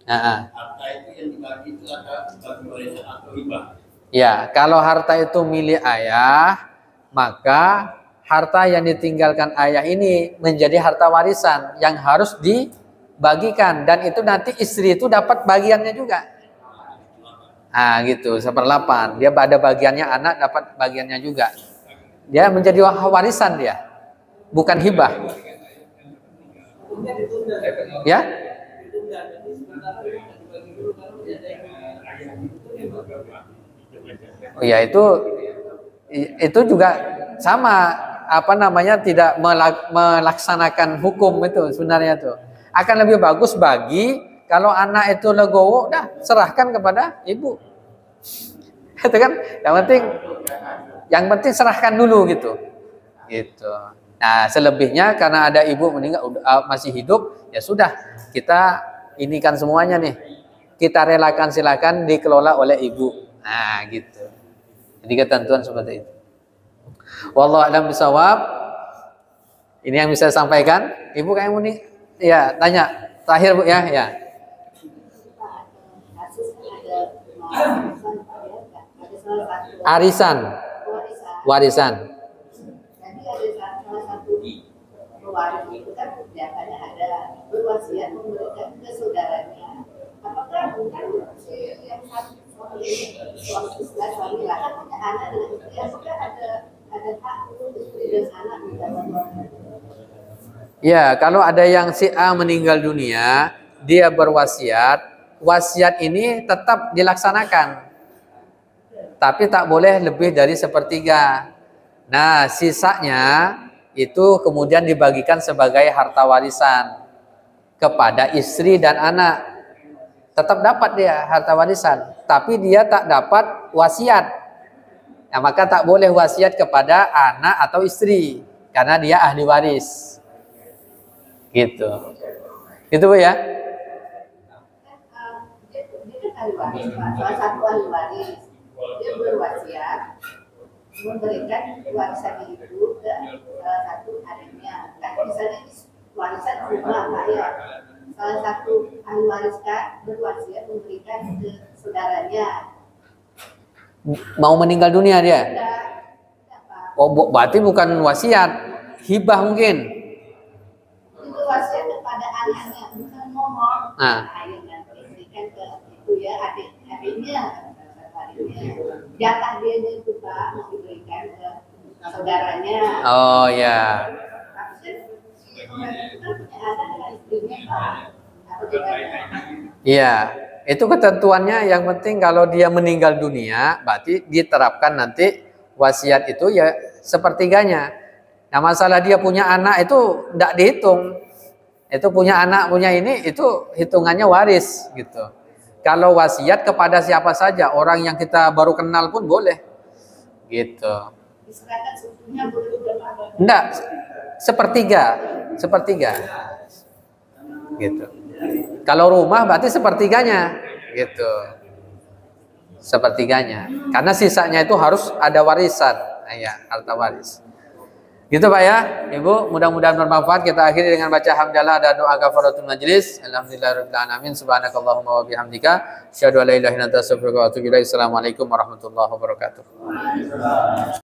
Harta itu yang dibagi itu ada bagi warisan atau riba. Ya, kalau harta itu milik ayah, maka harta yang ditinggalkan ayah ini menjadi harta warisan yang harus dibagikan, dan itu nanti istri itu dapat bagiannya juga. Nah, gitu, 1/8. Dia ada bagiannya, anak dapat bagiannya juga. Dia menjadi warisan dia, bukan hibah. Ya? Oh ya, itu juga sama, apa namanya, tidak melaksanakan hukum itu sebenarnya tuh. Akan lebih bagus bagi kalau anak itu legowo, dah serahkan kepada ibu. Itu kan yang penting serahkan dulu gitu. Gitu. Nah, selebihnya karena ada ibu meninggal masih hidup, ya sudah, kita inikan semuanya nih. Kita relakan, silakan dikelola oleh ibu. Nah, gitu. Jadi ketentuan seperti itu. Wallahu a'lam bishawab. Ini yang bisa saya sampaikan. Ibu kayak mau nih, ya tanya terakhir Bu ya, ya. Arisan, warisan. Jadi ada salah satu pewaris itu kan biasanya ada berwasiat memberikan ke saudaranya. Apakah bukan si yang satu suami lah punya anak dengan istri, apakah ada hak untuk istri dan anak di. Ya, kalau ada yang si A meninggal dunia, dia berwasiat, wasiat ini tetap dilaksanakan. Tapi tak boleh lebih dari 1/3. Nah, sisanya itu kemudian dibagikan sebagai harta warisan kepada istri dan anak. Tetap dapat dia harta warisan, tapi dia tak dapat wasiat. Nah, maka tak boleh wasiat kepada anak atau istri karena dia ahli waris. Gitu. Itu Bu ya. Dia kan ahli waris, salah satu ahli waris. Dia berwasiat memberikan warisan itu ke salah satu adiknya. Kan misalnya warisan rumah Pak ya. Salah satu ahli waris kan berwasiat memberikan ke saudaranya. Mau meninggal dunia dia. Tidak, Pak. Oh, berarti bukan wasiat, hibah mungkin. Itu wasiat kepada anaknya, bukan ngomong. Nah. Ayo nanti berikan ke itu ya adiknya. Jatah dia itu Pak mau diberikan ke saudaranya. Oh ya. Iya, itu ketentuannya. Yang penting kalau dia meninggal dunia, berarti diterapkan nanti wasiat itu ya 1/3. Nah, masalah dia punya anak itu tidak dihitung. itu punya anak, punya ini, itu hitungannya waris gitu. Kalau wasiat kepada siapa saja, orang yang kita baru kenal pun boleh gitu. Diserahkan seutuhnya boleh berapa? Enggak, sepertiga gitu. Kalau rumah berarti sepertiganya gitu, sepertiganya, karena sisanya itu harus ada warisan, ya, harta waris. Gitu Pak ya, Ibu, mudah-mudahan bermanfaat. Kita akhiri dengan baca hamdalah dan doa kafaratul majlis. Alhamdulillahirabbil alamin, subhanakallahumma wa bihamdika, asyhadu an la ilaha illa anta, astaghfiruka wa atubu ilaik. Assalamualaikum warahmatullahi wabarakatuh.